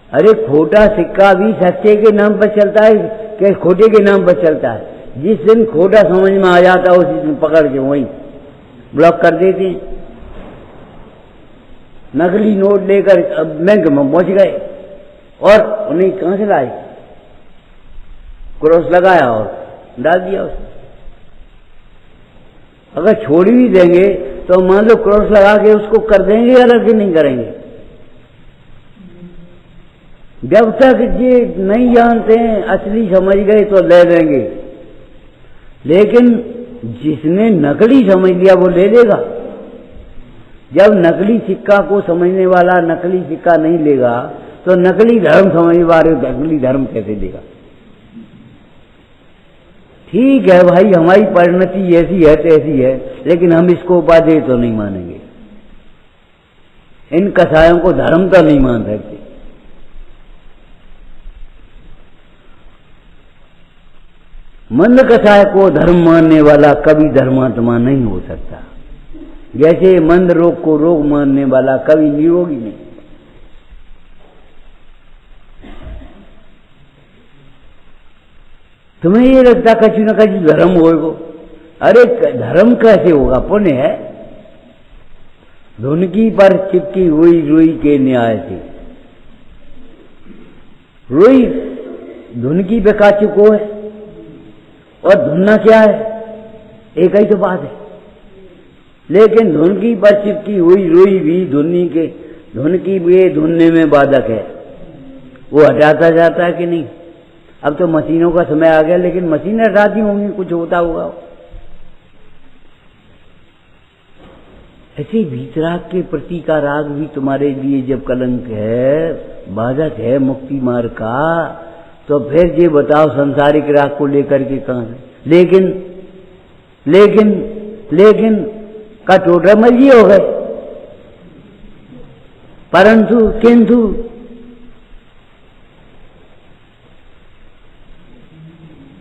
अरे खोटा सिक्का भी सच्चे के नाम पर चलता है कि खोटे के नाम पर चलता है? जिस दिन खोटा समझ में आ जाता है उसी दिन पकड़ के वहीं ब्लॉक कर देते हैं। नकली नोट लेकर बैंक में पहुंच गए और उन्हें कहां से लाए? क्रॉस लगाया और डाल दिया उसने। अगर छोड़ भी देंगे तो मान लो क्रॉस लगा के उसको कर देंगे अलग, नहीं करेंगे। जब तक ये नहीं जानते हैं असली समझ गए तो ले लेंगे, लेकिन जिसने नकली समझ लिया वो ले लेगा। जब नकली सिक्का को समझने वाला नकली सिक्का नहीं लेगा तो नकली धर्म समझने वाले नकली धर्म कैसे लेगा? ठीक है भाई, हमारी परिणति ऐसी है तैसी है, लेकिन हम इसको उपादेय तो नहीं मानेंगे। इन कसायों को धर्म तो नहीं मान सकते। मंद कसाय को धर्म मानने वाला कभी धर्मात्मा नहीं हो सकता, जैसे मंद रोग को रोग मानने वाला कभी निरोगी नहीं। तुम्हें ये लगता कछु न कछु धर्म होगा? अरे धर्म कैसे होगा? पुण्य है। धुनकी पर चिपकी हुई रुई के न्याय से। रुई धुनकी पे का चिपको है और धुनना क्या है? एक ही तो बात है। लेकिन धुनकी पर चिपकी हुई रुई भी धुनकी भी धुनने में बाधक है। वो हटाता जाता है कि नहीं? अब तो मशीनों का समय आ गया, लेकिन मशीनें हटाती होंगी, कुछ होता होगा। ऐसे वीतराग के प्रति का राग भी तुम्हारे लिए जब कलंक है, बाधक है मुक्ति मार्ग का, तो फिर ये बताओ संसारिक राग को लेकर के कहां से? लेकिन का टोटल ये हो गए। परंतु किंतु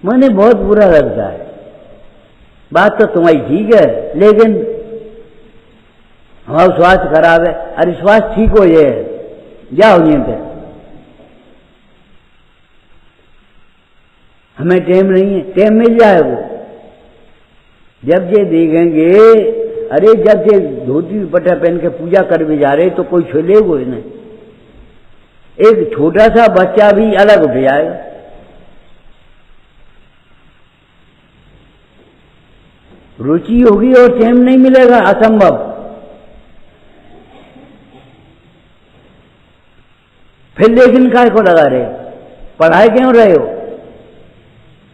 मैंने बहुत बुरा लगता है। बात तो तुम्हारी ठीक है, लेकिन हमारा स्वास्थ्य खराब है। अरे स्वास्थ्य ठीक हो जाए, जाओ ये पे, हमें टाइम नहीं है। टाइम मिल जाए वो जब ये देखेंगे। अरे जब ये धोती दुपट्टा पहन के पूजा करने जा रहे तो कोई छुलेगो नहीं। एक छोटा सा बच्चा भी अलग उठ जाएगा। रुचि होगी और टाइम नहीं मिलेगा, असंभव। फिर लेकिन काय को लगा रहे? पढ़ाई क्यों रहे हो?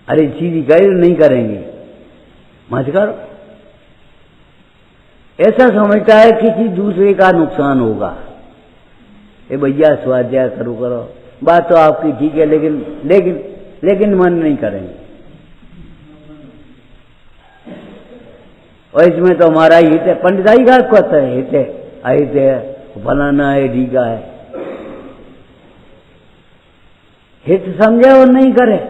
अरे सीधी गैर नहीं करेंगे, मत करो। ऐसा समझता है किसी दूसरे का नुकसान होगा। ए भैया स्वाध्याय करो। बात तो आपकी ठीक है, लेकिन मन नहीं करेंगे। और इसमें तो हमारा हित है। पंडिताई का कहता है हित है, अहित है, फलाना है, ढीका है। हित समझे और नहीं करे।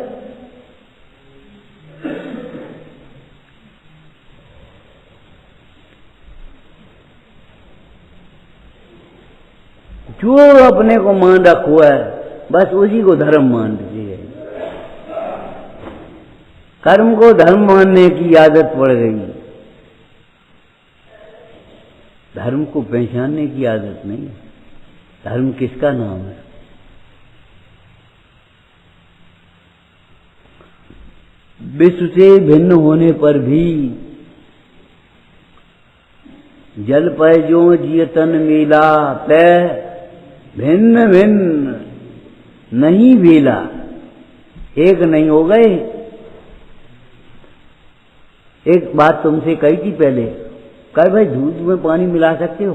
जो अपने को मान रखो है बस उसी को धर्म मान दीजिए। कर्म को धर्म मानने की आदत पड़ गई, धर्म को पहचानने की आदत नहीं है। धर्म किसका नाम है? विश्व से भिन्न होने पर भी जल पै जो जियतन मेला पै भिन्न भिन्न नहीं बेला। एक नहीं हो गए। एक बात तुमसे कही थी पहले, कह भाई दूध में पानी मिला सकते हो?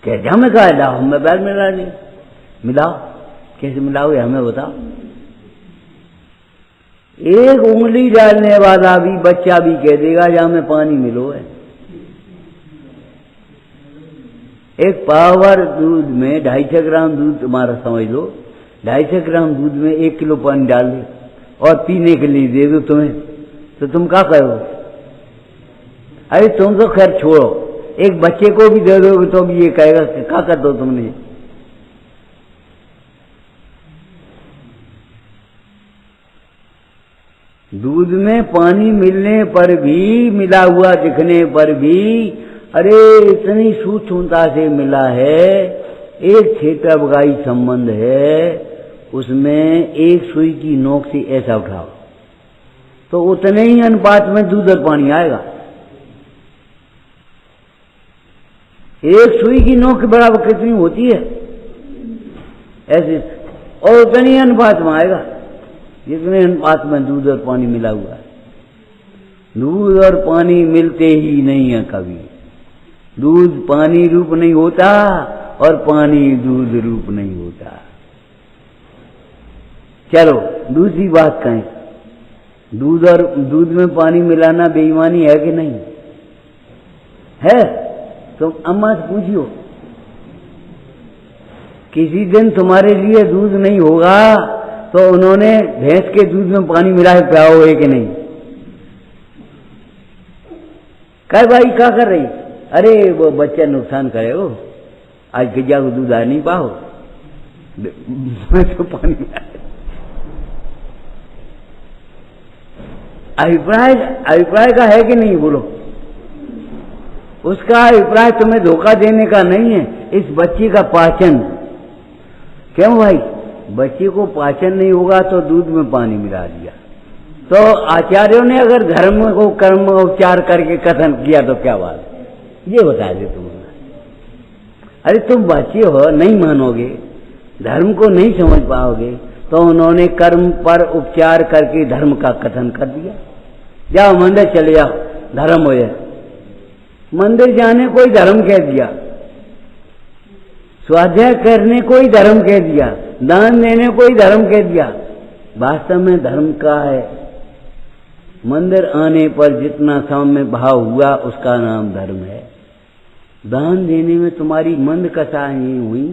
क्या हमें कहा लाओ, हमें बैल मिला नहीं। मिलाओ, कैसे मिलाओगे हमें बताओ। एक उंगली डालने वाला भी बच्चा भी कह देगा जहां में पानी मिलो है। एक पावर दूध में 250 ग्राम दूध तुम्हारा समझ लो, 250 ग्राम दूध में 1 किलो पानी डाल दे और पीने के लिए दे दो तुम्हें, तो तुम क्या करो? अरे तुम तो खैर छोड़ो, एक बच्चे को भी दे दोगे तो भी ये कहेगा कि क्या कर दो तुमने। दूध में पानी मिलने पर भी, मिला हुआ दिखने पर भी, अरे इतनी सूक्ष्मता से मिला है, एक क्षेत्र बगाई संबंध है, उसमें एक सुई की नोक से ऐसा उठाओ तो उतने ही अनुपात में दूध और पानी आएगा। एक सुई की नोक के बराबर कितनी होती है ऐसे, और उतनी अनुपात में आएगा जितने अनुपात में दूध और पानी मिला हुआ है। दूध और पानी मिलते ही नहीं है कभी। दूध पानी रूप नहीं होता और पानी दूध रूप नहीं होता। चलो दूसरी बात कहें, दूध में पानी मिलाना बेईमानी है कि नहीं है? तुम अम्मा से पूछियो, किसी दिन तुम्हारे लिए दूध नहीं होगा तो उन्होंने भैंस के दूध में पानी मिला के पियाओ है कि नहीं? कह भाई क्या कर रही? अरे वो बच्चा नुकसान करे हो, आज गिजा को दूध आ नहीं पाओ तो पानी। अभिप्राय का है कि नहीं बोलो? उसका अभिप्राय तुम्हें धोखा देने का नहीं है, इस बच्चे का पाचन। क्यों भाई? बच्चे को पाचन नहीं होगा तो दूध में पानी मिला दिया। तो आचार्यों ने अगर धर्म को कर्म उपचार करके कथन किया तो क्या बात है? ये बता दे तुम। अरे तुम बच्चे हो, नहीं मानोगे, धर्म को नहीं समझ पाओगे, तो उन्होंने कर्म पर उपचार करके धर्म का कथन कर दिया। जाओ मंदिर चले जाओ, धर्म हो जाए। मंदिर जाने कोई धर्म कह दिया, स्वाध्याय करने कोई धर्म कह दिया, दान देने कोई धर्म कह दिया। वास्तव में धर्म का है मंदिर आने पर जितना साम्य भाव हुआ उसका नाम धर्म है। दान देने में तुम्हारी मंद कथाएं हुई,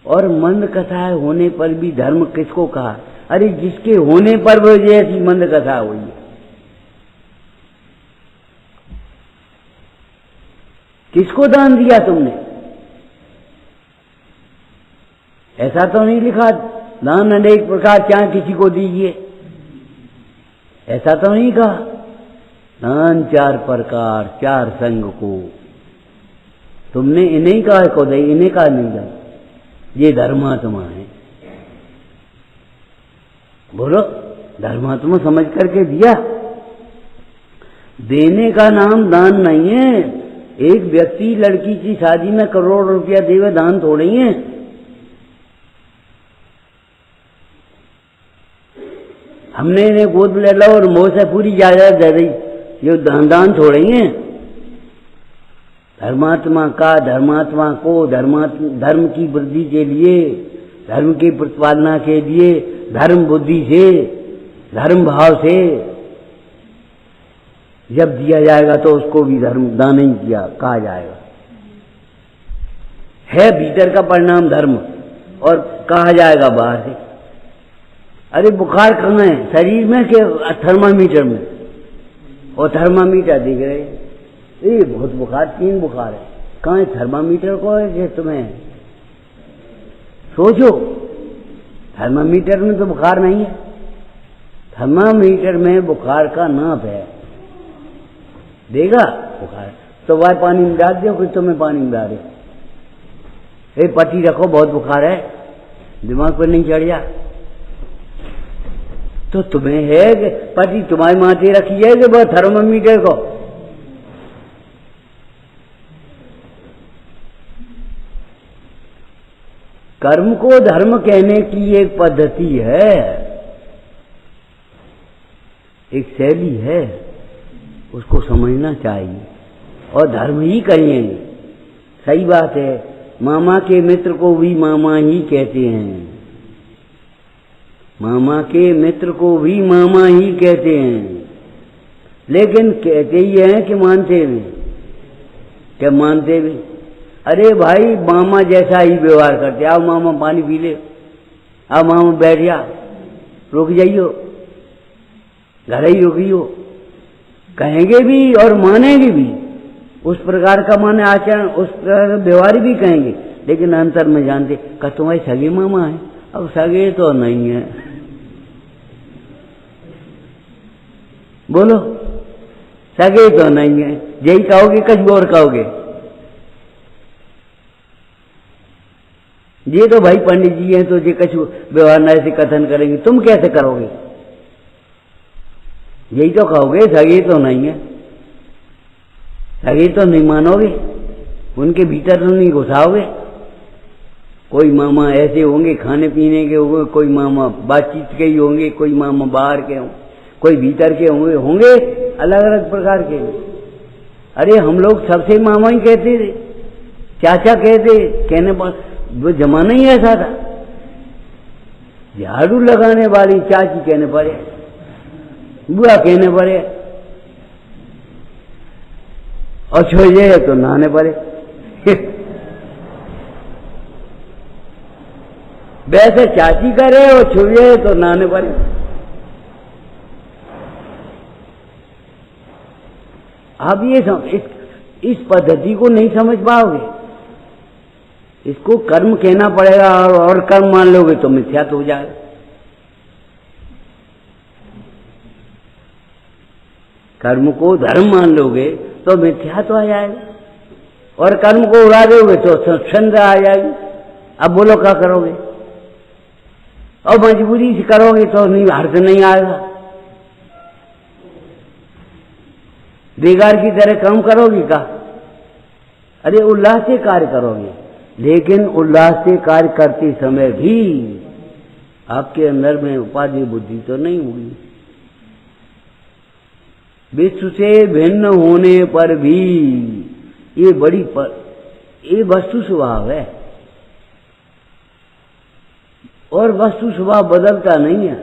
और मंद कथाएं होने पर भी धर्म किसको कहा? अरे जिसके होने पर वो जैसी मंद कथा हुई है। किसको दान दिया तुमने? ऐसा तो नहीं लिखा दान अनेक प्रकार चाहे किसी को दीजिए, ऐसा तो नहीं कहा। दान 4 प्रकार 4 संग को, तुमने इन्हीं का को दे, इन्हीं का नहीं दे, ये धर्मात्मा है। बोलो, धर्मात्मा समझ करके दिया। देने का नाम दान नहीं है। एक व्यक्ति लड़की की शादी में करोड़ रुपया देवे, दान थोड़े ही है। हमने इन्हें गोद ले लो और मोह से पूरी जायदाद दे दी, ये दान थोड़े ही है। धर्मात्मा को धर्म की वृद्धि के लिए, धर्म की प्रतिपादना के लिए, धर्म बुद्धि से, धर्म भाव से जब दिया जाएगा तो उसको भी धर्म दान ही किया कहा जाएगा। है भीतर का परिणाम धर्म, और कहा जाएगा बाहर से। अरे बुखार कहाँ है? शरीर में के थर्मामीटर में? और थर्मामीटर दिख रहे, ये बहुत बुखार, 3 बुखार है। कहाँ है थर्मामीटर को है तुम्हें? सोचो, थर्मामीटर में तो बुखार नहीं है। थर्मामीटर में बुखार का नाप है, देगा बुखार तो वह पानी में डाल दो, फिर तुम्हें पानी में डाल दो। पट्टी रखो, बहुत बुखार है, दिमाग पर नहीं चढ़ जा। तो तुम्हें है कि पट्टी तुम्हारी माथे रखी है कि वह थर्मामीटर को? कर्म को धर्म कहने की एक पद्धति है, एक शैली है, उसको समझना चाहिए और धर्म ही करिए। सही बात है, मामा के मित्र को भी मामा ही कहते हैं, मामा के मित्र को भी मामा ही कहते हैं, लेकिन कहते ही हैं कि मानते भी? क्या मानते भी? अरे भाई मामा जैसा ही व्यवहार करते। आओ मामा पानी पी ले, आओ मामा बैठ जा, रुक जाइयो, घर ही रुकियो, कहेंगे भी और मानेंगे भी, उस प्रकार का माने आचरण, उस प्रकार का व्यवहार भी कहेंगे, लेकिन अंतर में जानते का तुम्हारे सगे मामा है। अब सगे तो नहीं है, बोलो सगे तो नहीं है, यही कहोगे कुछ और कहोगे। ये तो भाई पंडित जी हैं तो ये कुछ व्यवहार न ऐसे कथन करेंगे, तुम कैसे करोगे? यही तो कहोगे, सगे तो नहीं है, सगे तो नहीं मानोगे, उनके भीतर तो नहीं घुसाओगे। कोई मामा ऐसे होंगे खाने पीने के होंगे, कोई मामा बातचीत के ही होंगे, कोई मामा बाहर के होंगे, कोई भीतर के होंगे अलग अलग प्रकार के। अरे हम लोग सबसे मामा ही कहते थे, चाचा कहते, कहने पर वो जमाना ही ऐसा था। झाड़ू लगाने वाली चाची कहने पड़े, बुआ कहने पड़े, और छोजे तो नहाने पड़े। वैसे चाची करे और छोजे तो नहाने पड़े। आप ये इस पद्धति को नहीं समझ पाओगे, इसको कर्म कहना पड़ेगा, और कर्म मान लोगे तो मिथ्या तो हो जाएगा। कर्म को धर्म मान लोगे तो मिथ्या तो आ जाएगा, और कर्म को उड़ा दोगे तो सत्संग आ जाएगी। अब बोलो क्या करोगे? और मजबूरी से करोगे तो नहीं, अर्थ नहीं आएगा। बेकार की तरह काम करोगे का? अरे उल्लास से कार्य करोगे, लेकिन उल्लास से कार्य करते समय भी आपके अंदर में उपाधि बुद्धि तो नहीं होगी। विश्व से भिन्न होने पर भी ये वस्तु स्वभाव है, और वस्तु स्वभाव बदलता नहीं है।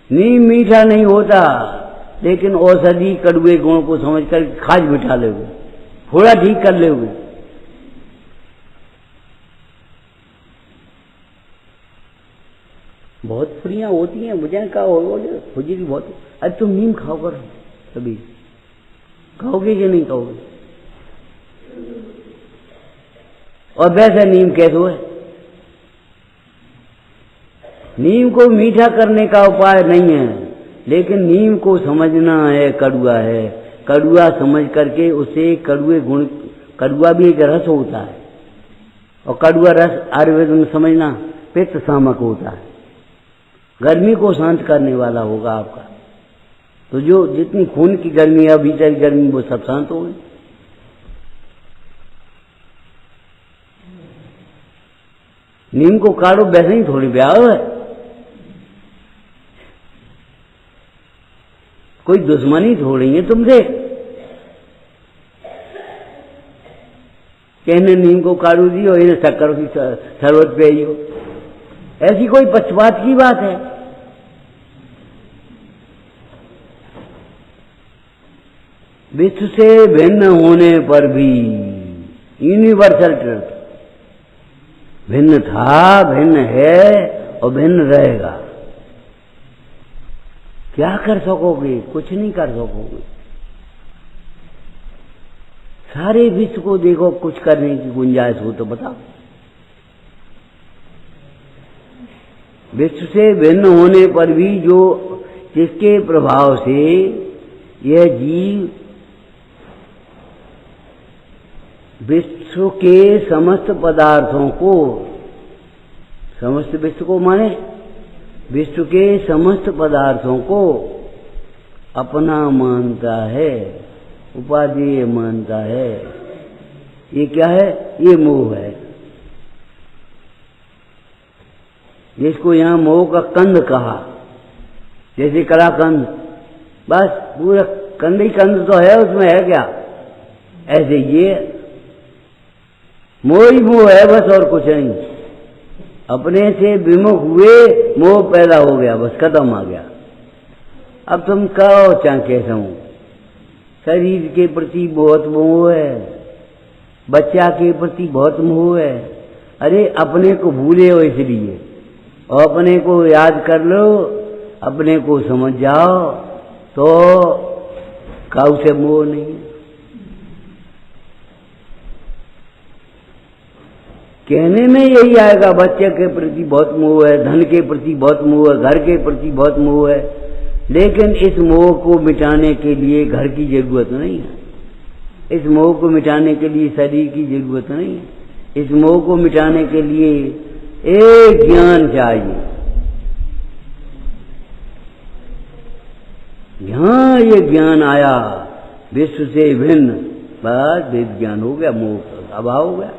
नीम मीठा नहीं होता, लेकिन औषधि कड़वे गुण को समझकर खाज बिठा लोगे, थोड़ा ठीक कर लोगे। बहुत फ्रियां होती हैं, मुझे कहा खुजी भी बहुत। अरे तुम नीम खाओ करो, कभी खाओगे कि नहीं खाओगे? और वैसे नीम कैसे है? नीम को मीठा करने का उपाय नहीं है, लेकिन नीम को समझना है कड़ुआ है, कड़ुआ समझ करके उसे कड़ुए गुण, कड़ुआ भी एक रस होता है, और कड़ुआ रस आयुर्वेद में समझना पित्त शामक होता है, गर्मी को शांत करने वाला होगा आपका। तो जो जितनी खून की गर्मी है, भीतर की गर्मी, वो सब शांत हो गई। नीम को काढ़ो वैसे ही थोड़ी ब्याह है, कोई दुश्मनी थोड़ी है तुमसे। कहने नीम को काढ़ू दी और इन्हें शक्कर की शरबत पियाई हो, ऐसी कोई पक्षपात की बात है? विश्व से भिन्न होने पर भी यूनिवर्सल ट्रुथ, भिन्न था, भिन्न है और भिन्न रहेगा। क्या कर सकोगे? कुछ नहीं कर सकोगे। सारे विश्व को देखो, कुछ करने की गुंजाइश हो तो बताओ। विश्व से भिन्न होने पर भी जो जिसके प्रभाव से यह जीव विश्व के समस्त पदार्थों को, समस्त विश्व को माने विश्व के समस्त पदार्थों को अपना मानता है, उपादेय मानता है। ये क्या है? ये मोह है, जिसको यहां मोह का कंद कहा, जैसे कलाकंद, बस पूरा कंद ही कंद तो है, उसमें है क्या? ऐसे ये मोह ही मोह है, बस और कुछ नहीं। अपने से विमुख हुए, मोह पैदा हो गया, बस खत्म आ गया। अब तुम कहो चाहे कैसा हूं, शरीर के प्रति बहुत मोह है, बच्चा के प्रति बहुत मोह है। अरे अपने को भूले हो इसलिए, और अपने को याद कर लो अपने को समझ जाओ तो काऊ से मोह नहीं। कहने में यही आएगा, बच्चे के प्रति बहुत मोह है, धन के प्रति बहुत मोह है, घर के प्रति बहुत मोह है, लेकिन इस मोह को मिटाने के लिए घर की जरूरत नहीं है, इस मोह को मिटाने के लिए शरीर की जरूरत नहीं है, इस मोह को मिटाने के लिए एक ज्ञान चाहिए। यहाँ ये ज्ञान आया विश्व से भिन्न, बस वेद ज्ञान हो गया, मोह का अभाव हो गया।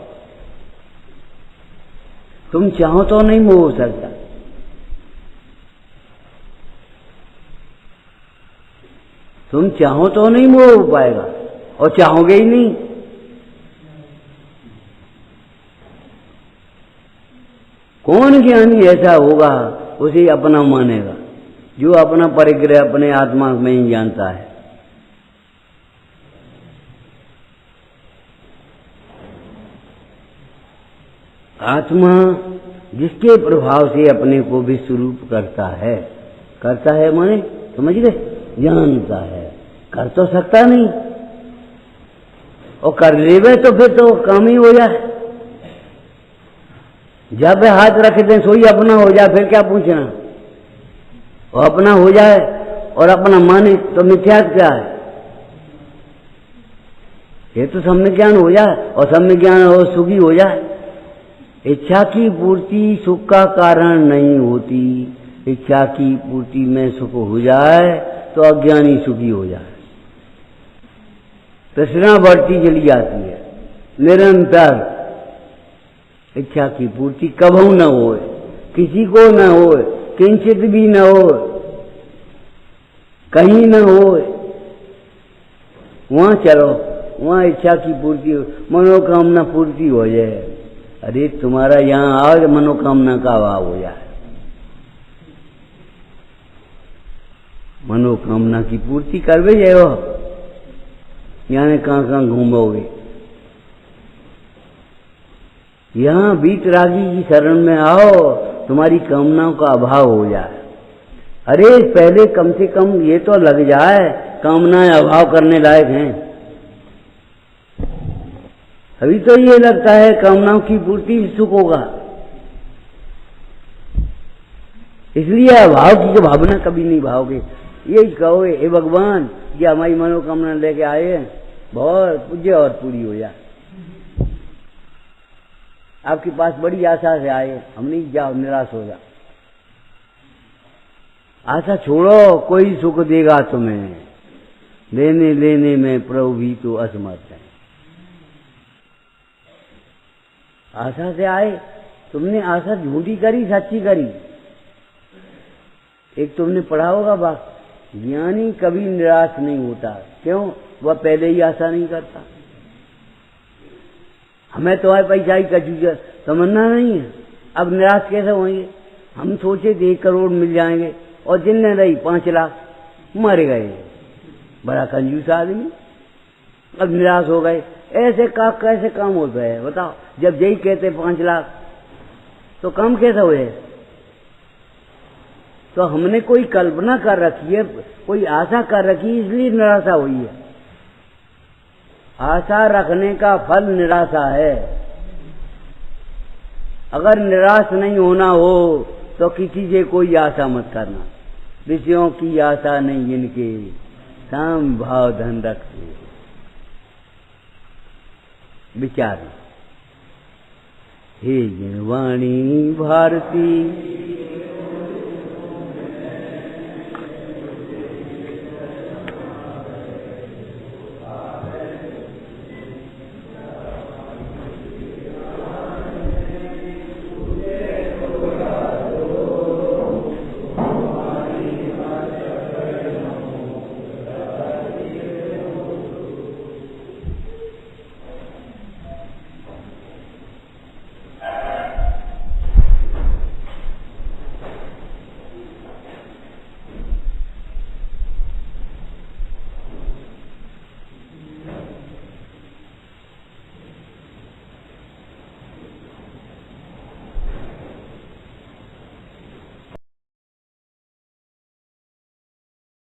तुम चाहो तो नहीं मोह हो सकता, तुम चाहो तो नहीं मोह हो पाएगा, और चाहोगे ही नहीं। कौन ज्ञानी ऐसा होगा उसे अपना मानेगा, जो अपना परिग्रह अपने आत्मा में ही जानता है। आत्मा जिसके प्रभाव से अपने को विश्वरूप करता है माने समझ गए, जानता है, कर तो सकता नहीं, और कर लेवे तो फिर तो काम ही हो जाए। जब हाथ रख दें सोई अपना हो जाए, फिर क्या पूछना, और अपना हो जाए और अपना माने तो मिथ्यात्व क्या है। ये तो सम्यक ज्ञान हो जाए, और सम्यक ज्ञान हो सुखी हो जाए। इच्छा की पूर्ति सुख का कारण नहीं होती, इच्छा की पूर्ति में सुख हो जाए तो अज्ञानी सुखी हो जाए। तृष्णा बढ़ती चली जाती है निरंतर। इच्छा की पूर्ति कभू न हो, किसी को न हो, किंचित भी न हो, कहीं न हो, वहां चलो, वहां इच्छा की पूर्ति, मनोकामना पूर्ति हो जाए। अरे तुम्हारा यहाँ आज मनोकामना का अभाव हो जाए, मनोकामना की पूर्ति करवे जाओ, यानी कहाँ घूमोगे। यहाँ वीतरागी की शरण में आओ, तुम्हारी कामनाओं का अभाव हो जाए। अरे पहले कम से कम ये तो लग जाए कामनाएं अभाव करने लायक हैं। अभी तो ये लगता है कामनाओं की पूर्ति सुख होगा, इसलिए अभाव की भावना कभी नहीं भाओगे। यही कहोगे, हे भगवान ये हमारी मनोकामना लेके आए हैं, बहुत पूज्य और पूरी हो जाए। आपके पास बड़ी आशा से आए, हम नहीं जाओ, निराश हो जा। आशा छोड़ो, कोई सुख देगा तुम्हें, लेने लेने में प्रभु भी तो असमर्थ है। आशा से आए, तुमने आशा झूठी करी सच्ची करी। एक तुमने पढ़ा होगा बात, ज्ञानी कभी निराश नहीं होता। क्यों? वह पहले ही आशा नहीं करता। हमें तो है पैसा ही कचू तमन्ना नहीं है, अब निराश कैसे होंगे। हम सोचे थे 1 करोड़ मिल जाएंगे, और जिनने रही 5 लाख मर गए। बड़ा कंजूस आदमी, अब निराश हो गए। ऐसे कैसे काम होता है बताओ। जब यही कहते 5 लाख तो काम कैसे हुए। तो हमने कोई कल्पना कर रखी है, कोई आशा कर रखी है, इसलिए निराशा हुई है। आशा रखने का फल निराशा है। अगर निराश नहीं होना हो तो किसी से कोई आशा मत करना। विषयों की आशा नहीं जिनके, काम भाव धन रखते। विचार हे जिनवाणी भारती